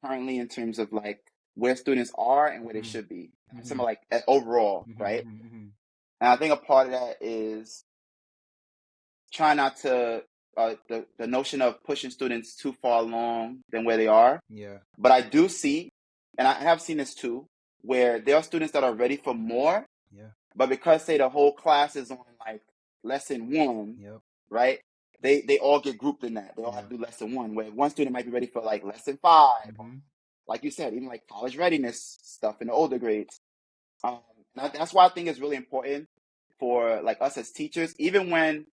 currently in terms of like where students are and where they Mm-hmm. should be. Mm-hmm. Something like overall, right? Mm-hmm. Mm-hmm. And I think a part of that is try not to the notion of pushing students too far along than where they are. Yeah. But I do see, and I have seen this too, where there are students that are ready for more, Yeah. but because say the whole class is on like lesson one, Yep. right? They all get grouped in that. They all have Yeah. to do lesson one, where one student might be ready for like lesson five, or Mm-hmm. like you said, even like college readiness stuff in the older grades. Um, that's why I think it's really important for like us as teachers, even when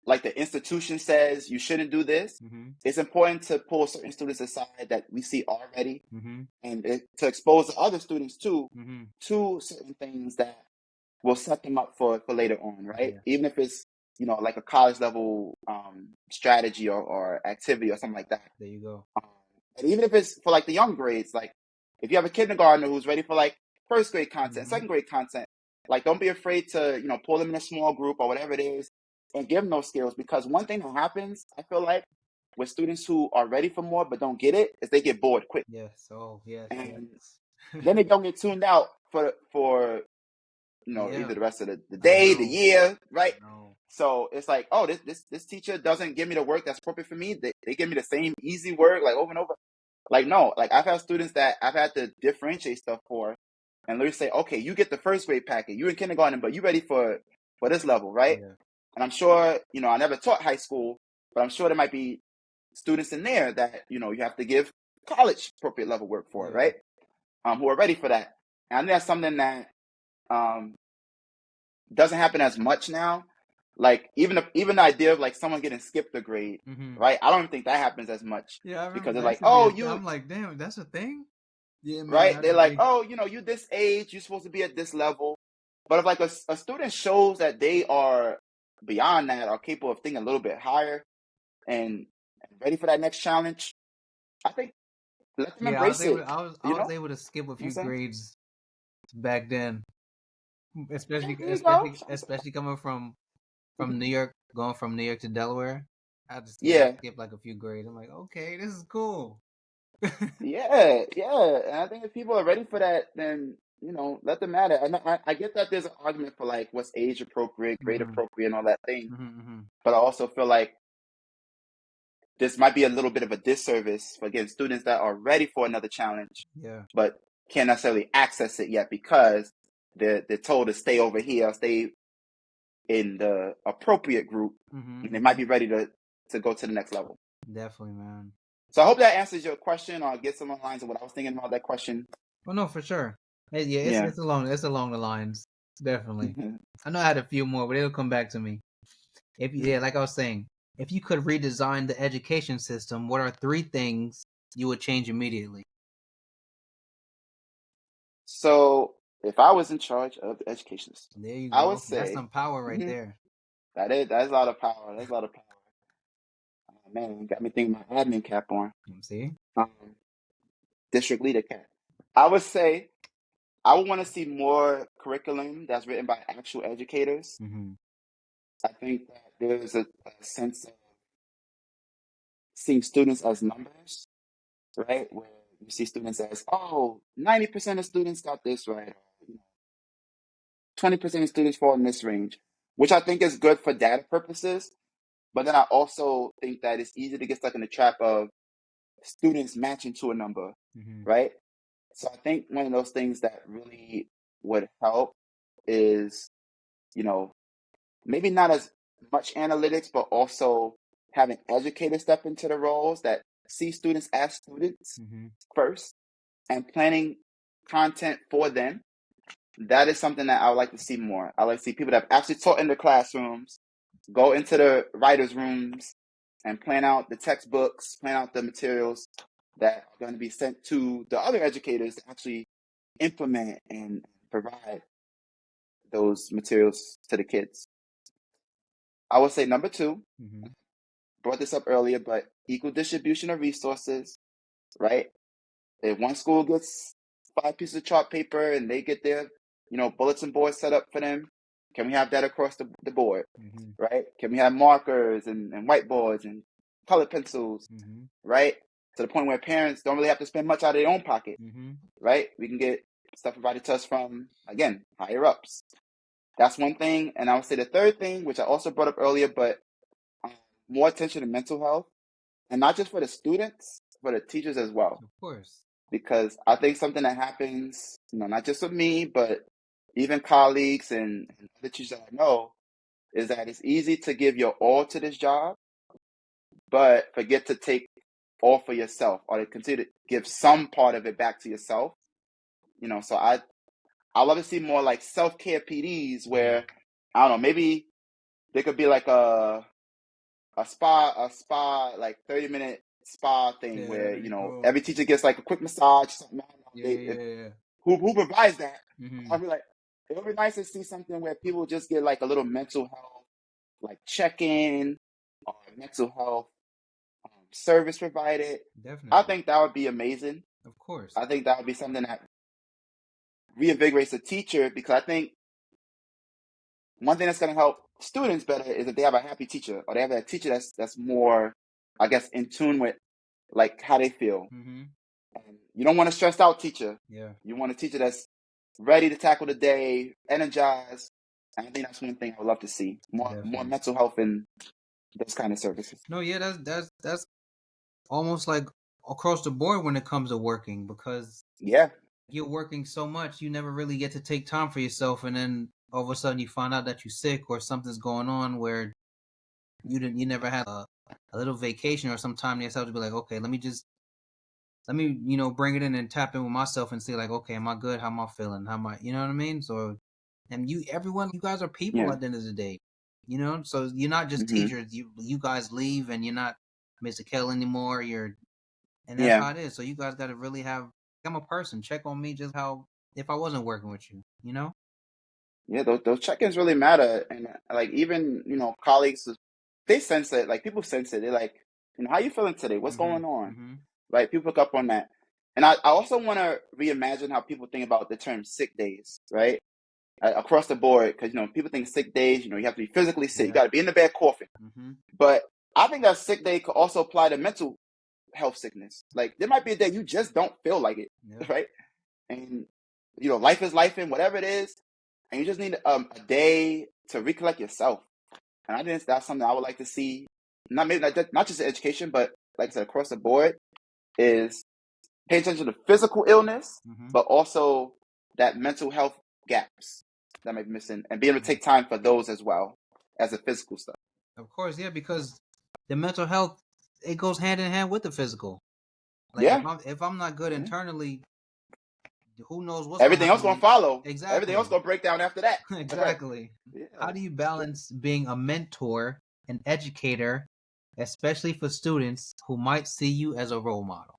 like the institution says you shouldn't do this, Mm-hmm. it's important to pull certain students aside that we see already Mm-hmm. and to expose the other students too Mm-hmm. to certain things that will set them up for later on, right? Yeah. Even if it's like a college level strategy or activity or something like that. There you go. Um, and even if it's for like the young grades, like if you have a kindergartner who's ready for like first grade content, Mm-hmm. second grade content, like don't be afraid to pull them in a small group or whatever it is and give them those skills, because one thing that happens, I feel like, with students who are ready for more but don't get it is they get bored quick, Yes. Oh, yes. and Yes. then they don't get tuned out for Yeah. either the rest of the I day, the know. year, right? I know. So it's like, oh, this teacher doesn't give me the work that's appropriate for me. They give me the same easy work like over and over. Like, no, like I've had students that I've had to differentiate stuff for, and literally say, okay, you get the first grade packet, you're in kindergarten, but you ready for this level, right? Yeah. And I'm sure, I never taught high school, but I'm sure there might be students in there that you have to give college appropriate level work for, Yeah. right? Who are ready for that. And I think that's something that um, doesn't happen as much now. Like even the idea of like someone getting skipped a grade, Mm-hmm. right? I don't think that happens as much Yeah. I because remember they're that like, should be oh, a. you I'm like, damn, that's a thing. Yeah, man. right? That's They're a like, big. oh, you this age, you're supposed to be at this level. But if like a student shows that they are beyond that, are capable of thinking a little bit higher and ready for that next challenge, I think let them Yeah, I was embrace able. it. To, I was. You I know was able to skip a what I'm few saying? grades back then, Yeah, especially there you go. especially especially coming from New York, going from New York to Delaware. I Yeah, skipped like a few grades. I'm like, okay, this is cool. yeah. And I think if people are ready for that, then let them at it. And I get that there's an argument for like what's age appropriate, grade Mm-hmm. appropriate, and all that thing. Mm-hmm. Mm-hmm. But I also feel like this might be a little bit of a disservice for again students that are ready for another challenge, Yeah. but can't necessarily access it yet because they're told to stay over here, stay in the appropriate group, Mm-hmm. and they Mm-hmm. might be ready to go to the next level. Definitely, man. So I hope that answers your question or gets some lines of what I was thinking about that question. Well, no, for sure. Yeah, Yeah. it's along the lines. Definitely. I know I had a few more, but it'll come back to me. Like I was saying, if you could redesign the education system, what are 3 things you would change immediately? So if I was in charge of the education system, There you I would go. That's say some power right mhm, there. that's a lot of power. That's a lot of power. Man, got me thinking my admin cap on. See? Um, district leader cap. I would say I would want to see more curriculum that's written by actual educators. Mm-hmm. I think that there's a sense of seeing students as numbers, right? Where you see students as, oh, 90% of students got this right, or 20% of students fall in this range, which I think is good for data purposes. But then I also think that it's easy to get stuck in the trap of students matching to a number, Mm-hmm. right? So I think one of those things that really would help is, you know, maybe not as much analytics, but also having educators step into the roles that see students as students Mm-hmm. first and planning content for them. That is something that I would like to see more. I like to see people that have actually taught in the classrooms go into the writers' rooms and plan out the textbooks, plan out the materials that are going to be sent to the other educators to actually implement and provide those materials to the kids. I would say number two, Mm-hmm. brought this up earlier, but equal distribution of resources, right? If one school gets 5 pieces of chart paper and they get their, bulletin board set up for them, can we have that across the board, Mm-hmm. right? Can we have markers and whiteboards and colored pencils, Mm-hmm. right? To the point where parents don't really have to spend much out of their own pocket, Mm-hmm. right? We can get stuff provided to us from, again, higher ups. That's one thing. And I would say the third thing, which I also brought up earlier, but um, more attention to mental health, and not just for the students, for the teachers as well. Of course. Because I think something that happens, not just with me, but even colleagues and other teachers that I know, is that it's easy to give your all to this job, but forget to take all for yourself or to continue to give some part of it back to yourself. So I love to see more like self-care PDs where I don't know, maybe there could be like a spa like 30-minute spa thing Yeah, where there you go. every teacher gets like a quick massage, something. I don't know, Yeah, yeah, yeah. who provides that. Mm-hmm. I'll be like, it would be nice to see something where people just get like a little mental health, like check-in or mental health service provided. I Definitely. think that would be amazing. Of course. I think that would be something that reinvigorates the teacher, because I think one thing that's going to help students better is if they have a happy teacher, or they have a teacher that's more, I guess, in tune with like how they feel. Mm-hmm. And you don't want a stressed out teacher. Yeah, You want a teacher that's ready to tackle the day, energized. And I think that's one thing I would love to see more definitely. mental health and those kind of services. No, yeah, that's almost like across the board when it comes to working, because Yeah. you're working so much you never really get to take time for yourself, and then all of a sudden you find out that you're sick or something's going on where you never had a little vacation or some time to yourself to be like, okay, let me bring it in and tap in with myself and see like, okay, am I good? How am I feeling? How am I, you know what I mean? So, and you guys are people Yeah. at the end of the day, so you're not just Hmm. teachers. You guys leave and you're not Mr. Kel anymore. And that's Yeah. how it is. So you guys got to really have. I'm a person. Check on me just how if I wasn't working with you. You know. Yeah. Those check-ins really matter. And like even, colleagues, they sense it. Like people sense it. They're like, how you feeling today? What's Mhm. going on? Mhm. Right? People pick up on that. And I also want to reimagine how people think about the term sick days, right? Across the board, because people think sick days, you have to be physically sick, you Yeah. got to be in the bed coughing. Mhm. But I think that sick day could also apply to mental health sickness. Like there might be a day you just don't feel like it, Yeah. right? And life is life, and whatever it is, and you just need a day to recollect yourself. And I think that's something I would like to see. Not just in education, but like I said, across the board, is pay attention to physical illness, Mhm. but also that mental health gaps that might be missing, and be able to take time for those as well as the physical stuff. Of course, yeah, because the mental health it goes hand in hand with the physical. Like Yeah, if I'm not good yeah. internally, who knows what's gonna Everything else happen gonna when follow. Everything else exactly. gonna break down after that. Exactly. How Yeah, do you balance being a mentor, an educator, especially for students who might see you as a role model?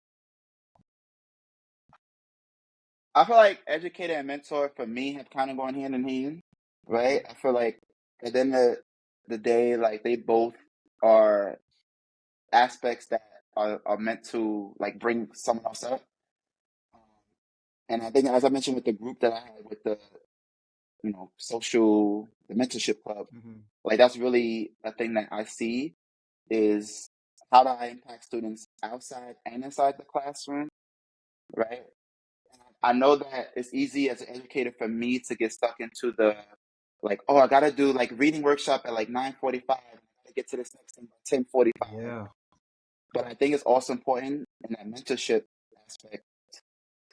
I feel like educator and mentor for me have kind of gone hand in hand, right? I feel like at the end of the day, like they both are aspects that are meant to like bring someone else up. Um, and I think, as I mentioned with the group that I had with the the mentorship club, Mm-hmm. like that's really a thing that I see is how do I impact students outside and inside the classroom, right? I know that it's easy as an educator for me to get stuck into the like, oh, I gotta do like reading workshop at like 9:45. I gotta get to this next thing by 10:45. Yeah. But I think it's also important in that mentorship aspect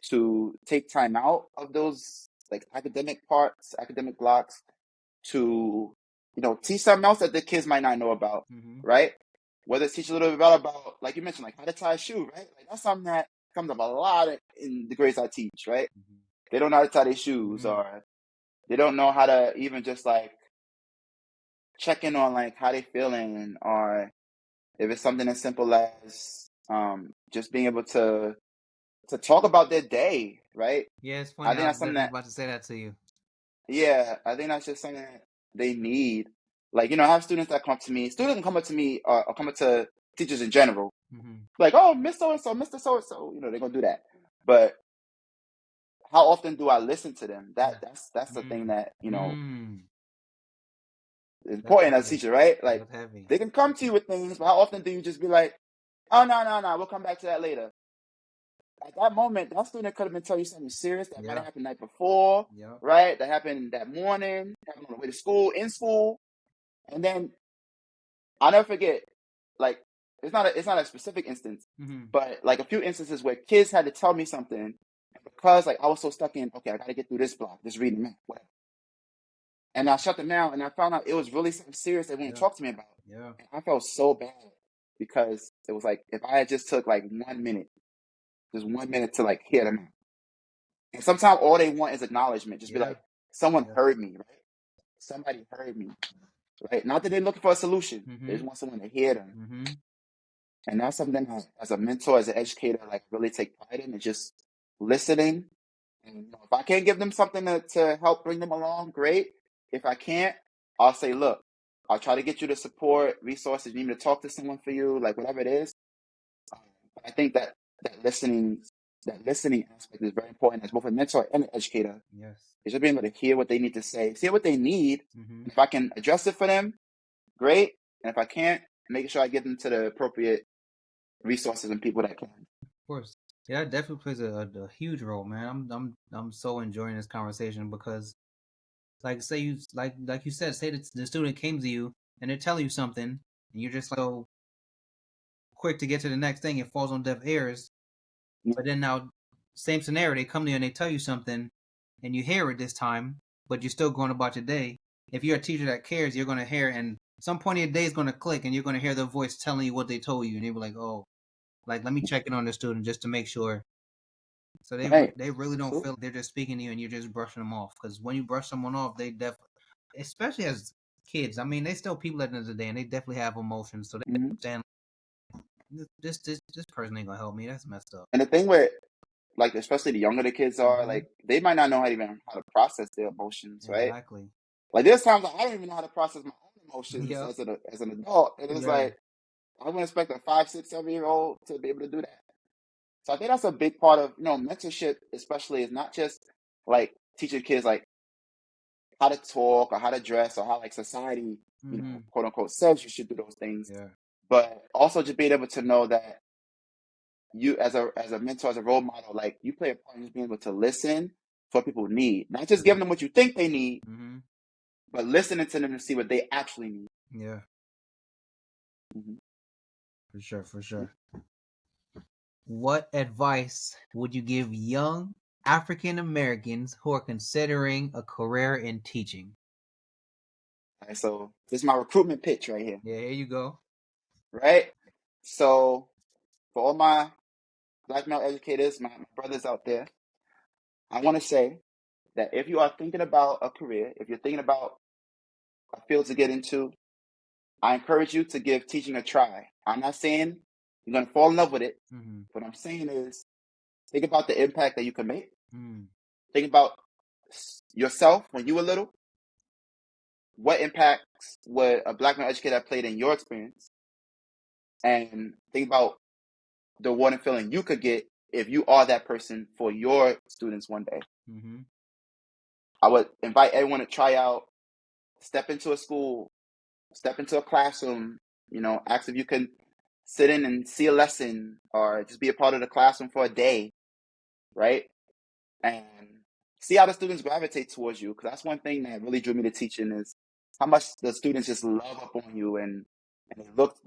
to take time out of those like academic blocks to teach something else that the kids might not know about, Mm-hmm. right? Whether it's teach a little bit about like you mentioned, like how to tie a shoe, right? Like that's something that comes up a lot in the grades I teach, right? Mm-hmm. They don't know how to tie their shoes, Mm-hmm. or they don't know how to even just like check in on like how they feeling, or if it's something as simple as just being able to talk about their day, right? Yeah, it's I funny. think I was that's something definitely that about to say that to you. I think that's just something that they need. Like, I have students that come to me. Students can come up to me or come up to teachers in general. Mm-hmm. Like, oh, Miss So and So, Mr. So and So, they're gonna do that. But how often do I listen to them? That's the thing Mm. that, Mm. is That's important as a heavy. teacher, right? Like That's heavy. they can come to you with things, but how often do you just be like, oh no, we'll come back to that later. At that moment, that student could have been telling you something serious that might Yeah. have happened the night before, Yep. right? That happened that morning, happened on the way to school, in school. And then I'll never forget, like, it's not a specific instance, Mm-hmm. but like a few instances where kids had to tell me something, and because like I was so stuck in, okay, I gotta get through this block, this reading, man, whatever. And I shut them down and I found out it was really something serious they wanted to Yeah. talk to me about. Yeah. And I felt so bad because it was like if I had just took like 1 minute, just 1 minute to like hear them out. And sometimes all they want is acknowledgement. Just be Yeah. like, someone Yeah. heard me, right? Somebody heard me, right? Not that they're looking for a solution. They Mm-hmm. just want someone to hear them. Mm-hmm. And that's something that, as a mentor, as an educator, like really take pride in, is just listening. And if I can't give them something to help bring them along, great. If I can't, I'll say, look, I'll try to get you the support, resources, you need me to talk to someone for you, like whatever it is. Um, but I think that listening, that listening aspect is very important as both a mentor and an educator. Yes. Is just being able to hear what they need to say, see what they need. Mm-hmm. And if I can address it for them, great. And if I can't, making sure I get them to the appropriate resources and people that can. Of course. Yeah, it definitely plays a huge role, man. I'm so enjoying this conversation because like say you like you said, say that the student came to you and they're telling you something and you're just like so quick to get to the next thing, it falls on deaf ears. Yeah. But then now same scenario, they come to you and they tell you something and you hear it this time, but you're still going about your day. If you're a teacher that cares, you're gonna hear and some point in your day is gonna click and you're gonna hear their voice telling you what they told you and you'll be like, oh, like let me check in on the student just to make sure. So Right. they really don't True. feel like they're just speaking to you and you're just brushing them off. Because when you brush someone off, they especially as kids, I mean, they still people at the end of the day, and they definitely have emotions. So they Hmm. understand this person ain't gonna help me. That's messed up. And the thing with like, especially the younger the kids are, Mm-hmm. like they might not know how to process their emotions, right? Exactly. Like there's times I don't even know how to process my own emotions Yep. as an adult, and it's Yeah. like I wouldn't expect a 5, 6, 7 year old to be able to do that. So I think that's a big part of mentorship, especially is not just like teaching kids like how to talk or how to dress or how like society, Mm-hmm. quote unquote says you should do those things, Yeah. but also just being able to know that you as a mentor, as a role model, like you play a part in just being able to listen for what people need, not just giving them what you think they need, Mm-hmm. but listening to them to see what they actually need. Yeah. Hmm. For sure. For sure. What advice would you give young African Americans who are considering a career in teaching? All right, so this is my recruitment pitch right here, Yeah. Here you go. right? So for all my black male educators, my brothers out there, I want to say that if you are thinking about a career, if you're thinking about a field to get into, I encourage you to give teaching a try. I'm not saying you're going to fall in love with it. Mm-hmm. What I'm saying is think about the impact that you can make. Think about yourself when you were little. What impacts would a black male educator have played in your experience? And think about the rewarding feeling you could get if you are that person for your students one day. I would invite everyone to try out, step into a school, step into a classroom, ask if you can sit in and see a lesson or just be a part of the classroom for a day, right? And see how the students gravitate towards you. Because that's one thing that really drew me to teaching is how much the students just love up on you and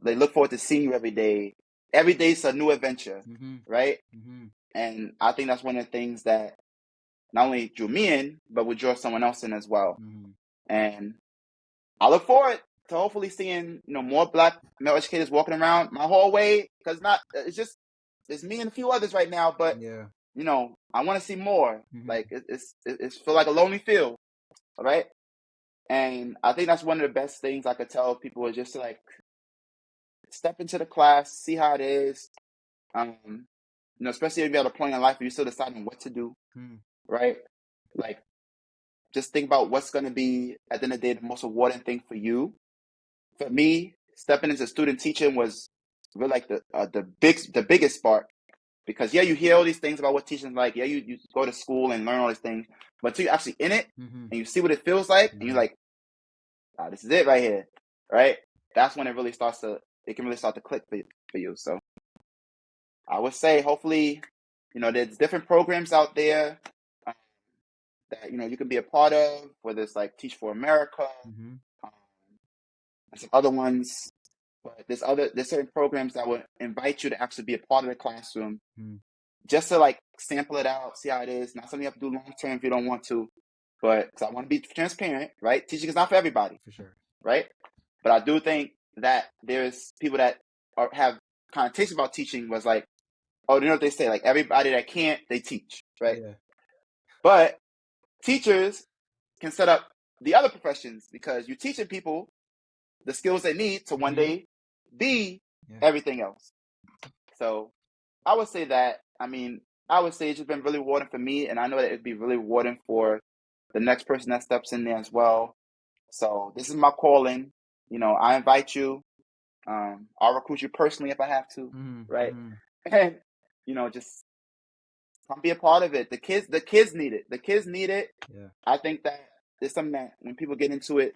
they look forward to seeing you every day. Every day is a new adventure, right? And I think that's one of the things that not only drew me in, but would draw someone else in as well. And I look forward to hopefully seeing more black male educators walking around my hallway because it's me and a few others right now, but I want to see more. Like it's feel like a lonely field, all right? And I think that's one of the best things I could tell people is just to like step into the class, see how it is. Especially if you're at a point in life where you're still deciding what to do, right? Like just think about what's going to be at the end of the day the most rewarding thing for you. For me, stepping into student teaching was really like the biggest spark because you hear all these things about what teaching is like. Yeah, you go to school and learn all these things, but until you're actually in it and you see what it feels like, and you're like, this is it right here, right? That's when it can really start to click for you. So I would say hopefully, there's different programs out there that you can be a part of, whether it's like Teach for America, and some other ones. But there's certain programs that would invite you to actually be a part of the classroom, just to like sample it out, see how it is. Not something you have to do long term if you don't want to, but because I want to be transparent, right? Teaching is not for everybody, For sure. right? But I do think that there's people that have connotation about teaching was like, oh, you know what they say? Like everybody that can't, they teach, right? Yeah. But teachers can set up the other professions because you're teaching people the skills they need to one day be everything else. So I would say that. I would say it's just been really rewarding for me, and I know that it'd be really rewarding for the next person that steps in there as well. So this is my calling. I invite you. I'll recruit you personally if I have to, right? And just come be a part of it. The kids need it. The kids need it. Yeah. I think that it's something that when people get into it,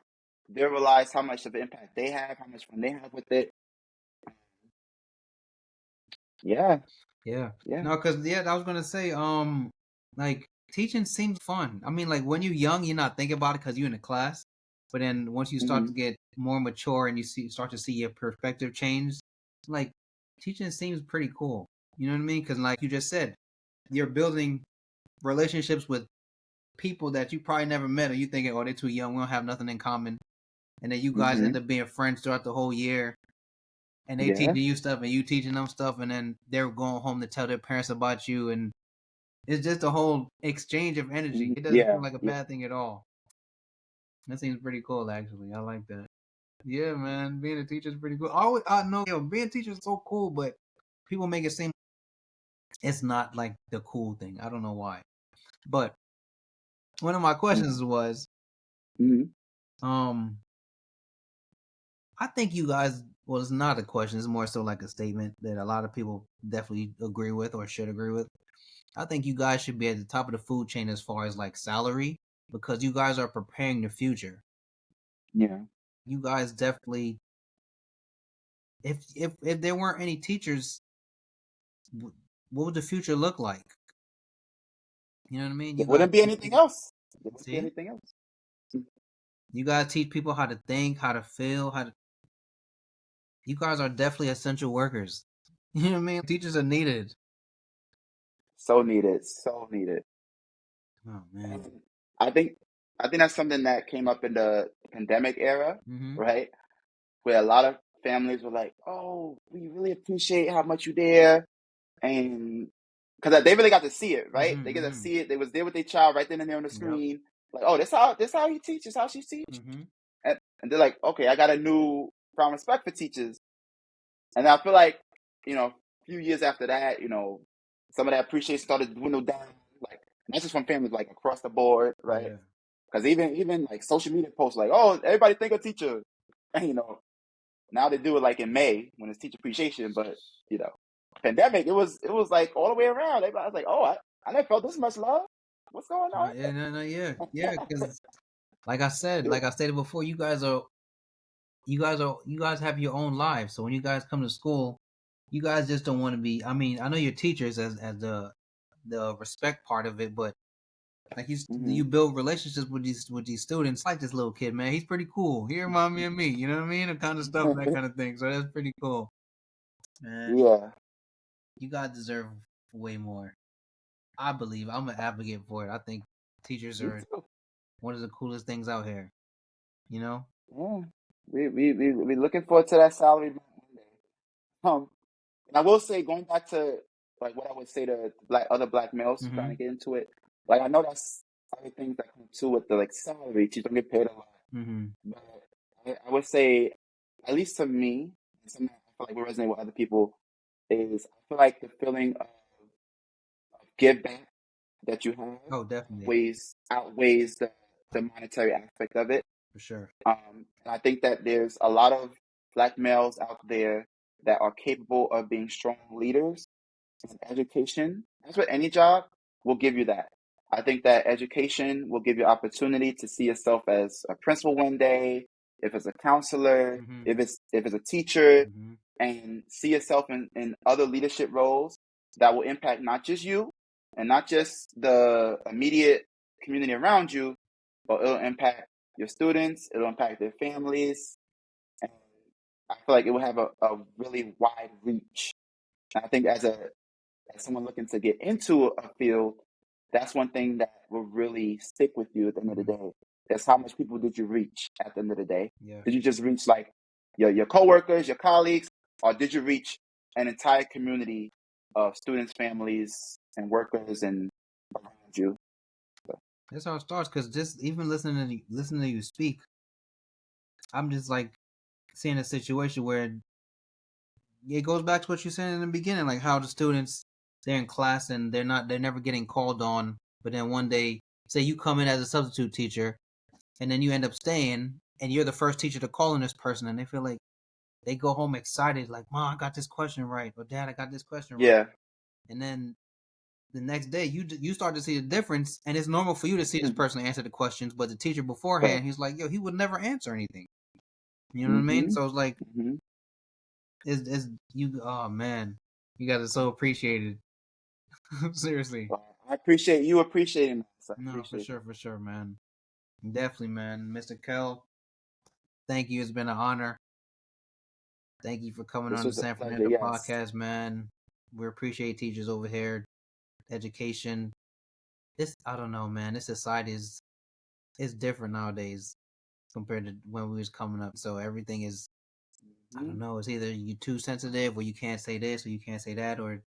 they'll realize how much of an impact they have, how much fun they have with it. Yeah. No, because I was gonna say, like teaching seems fun. I mean, like when you're young, you're not thinking about it because you're in a class. But then once you start to get more mature and start to see your perspective change, like teaching seems pretty cool. You know what I mean? Because like you just said, you're building relationships with people that you probably never met, or you thinking, oh, they're too young, we don't have nothing in common, and then you guys end up being friends throughout the whole year. And they teaching you stuff, and you teaching them stuff, and then they're going home to tell their parents about you, and it's just a whole exchange of energy. It doesn't feel like a bad thing at all. That seems pretty cool, actually. I like that. Yeah, man, being a teacher is pretty cool. I know, being a teacher is so cool, but people make it seem it's not like the cool thing. I don't know why. But one of my questions was, I think you guys. Well, it's not a question. It's more so like a statement that a lot of people definitely agree with or should agree with. I think you guys should be at the top of the food chain as far as like salary because you guys are preparing the future. Yeah. You guys definitely. If there weren't any teachers, what would the future look like? You know what I mean? There wouldn't be anything else. There wouldn't be anything else. You guys teach people how to think, how to feel, You guys are definitely essential workers. You know what I mean? Teachers are needed. So needed. So needed. Oh man. And I think that's something that came up in the pandemic era, right? Where a lot of families were like, "Oh, we really appreciate how much you're there," and because they really got to see it, right? They get to see it. They was there with their child right then and there on the screen. Like, oh, this how he teaches, how she teach, and they're like, okay, I got a new found respect for teachers, and I feel like a few years after that, some of that appreciation started to dwindle down. Like not just from families, like across the board, right? Yeah. Because even like social media posts, like, oh, everybody thank a teacher, and now they do it like in May when it's teacher appreciation, but you know, pandemic, it was like all the way around. Everybody was like, oh, I never felt this much love. What's going on? Yeah, no, yeah, yeah. Because like I stated before, you guys have your own lives. So when you guys come to school, you guys just don't want to be. I mean, I know you're teachers as the respect part of it, but like Mm-hmm. you build relationships with these students. Like this little kid, man, he's pretty cool. He remind me of me. You know what I mean? The kind of stuff, that kind of thing. So that's pretty cool, man. Yeah, You guys deserve way more. I believe I'm an advocate for it. I think teachers me are too. one of the coolest things out here. You know? Yeah, we looking forward to that salary one day. Um, and I will say, going back to like what I would say to other black males trying to Mhm. get into it, like I know that's other things that come too with the like salary. Teachers don't get paid a lot, Mhm. but I would say, at least to me, and something I feel like will resonate with other people, is I feel like the feeling of give back that you have Oh, definitely, outweighs the monetary aspect of it. for sure. And I think that there's a lot of black males out there that are capable of being strong leaders. And education, that's what any job will give you that. I think that education will give you opportunity to see yourself as a principal one day, if it's a counselor, Mhm. if it's a teacher, Mhm. and see yourself in other leadership roles that will impact not just you and not just the immediate community around you, but it'll impact your students, it'll impact their families, and I feel like it will have a really wide reach. And I think as someone looking to get into a field, that's one thing that will really stick with you at the end of the Mhm. day. Is how much people did you reach at the end of the day? Yeah. Did you just reach like your coworkers, your colleagues, or did you reach an entire community of students, families, and workers and around you? So, That's how it starts. Cause just even listening to you speak, I'm just like seeing a situation where it goes back to what you said in the beginning, like how the students they're in class and they're never getting called on, but then one day, say you come in as a substitute teacher, and then you end up staying, and you're the first teacher to call on this person, and they feel like they go home excited, like, "Mom, I got this question right," or "Dad, I got this question right," yeah. and then the next day you start to see the difference, and it's normal for you to see this person answer the questions, but the teacher Right. beforehand, he's like, "Yo, he would never answer anything." You know what I mean? Mm-hmm. So it's like, Mm-hmm. it's you. Oh man, you guys are so appreciated. Seriously. Well, I appreciate you appreciating us. I No, appreciate it. for sure, man. Definitely, man. Mr. Kel, thank you. It's been an honor. Thank you for coming This on the was a San pleasure. Fernando Yes. podcast, man. We appreciate teachers over here. Education. This I don't know, man. This society is different nowadays compared to when we was coming up. So everything is I Mm-hmm. don't know. It's either you too sensitive, or you can't say this, or you can't say that, or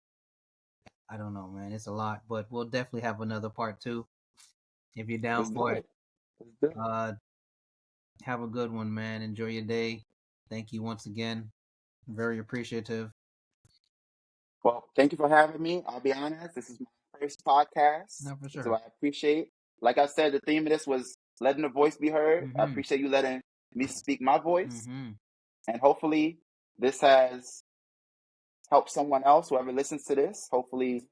I don't know, man. It's a lot, but we'll definitely have another part two if you're down Let's do for it. it. Let's do it. Uh, have a good one, man. Enjoy your day. Thank you once again. Very appreciative. Well, thank you for having me. I'll be honest, this is my first podcast, No, for so sure. I appreciate. Like I said, the theme of this was letting the voice be heard. I Mm-hmm. appreciate you letting me speak my voice, Mm-hmm. and hopefully, this has helped someone else, whoever listens to this. Hopefully,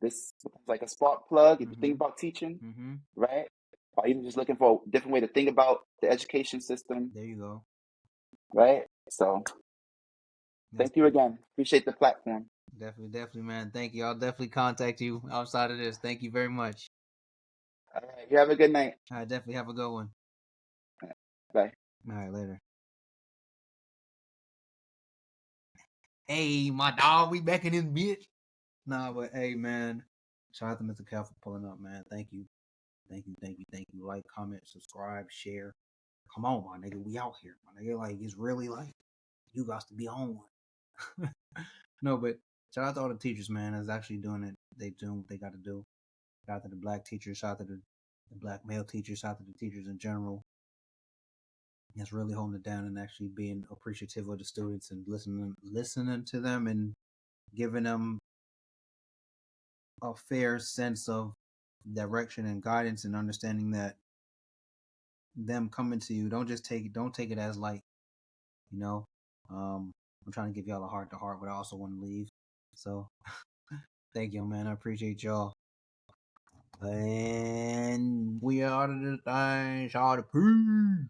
this becomes like a spark plug if you think Mm-hmm. about teaching, Mm-hmm. right? Or even just looking for a different way to think about the education system, There you go. right? So, That's thank you again. Appreciate the platform. definitely, man. Thank you. I'll definitely contact you outside of this. Thank you very much. All right, you have a good night. I definitely have a good one. Bye. All right, later. Hey, my dog, we back in this bitch. Nah, but hey, man. Shout out to Mr. Cal for pulling up, man. Thank you. Thank you. Like, comment, subscribe, share. Come on, my nigga. We out here, my nigga. Like, it's really like, you got to be on one. No, but shout out to all the teachers, man, that's actually doing it. They doing what they got to do. Shout out to the black teachers. Shout out to the black male teachers. Shout out to the teachers in general. That's really holding it down and actually being appreciative of the students and listening to them and giving them a fair sense of direction and guidance and understanding that them coming to you, don't take it as like, you know, I'm trying to give y'all a heart to heart, but I also want to leave. So thank you, man. I appreciate y'all. And we are out of this thing. Shout out to peace.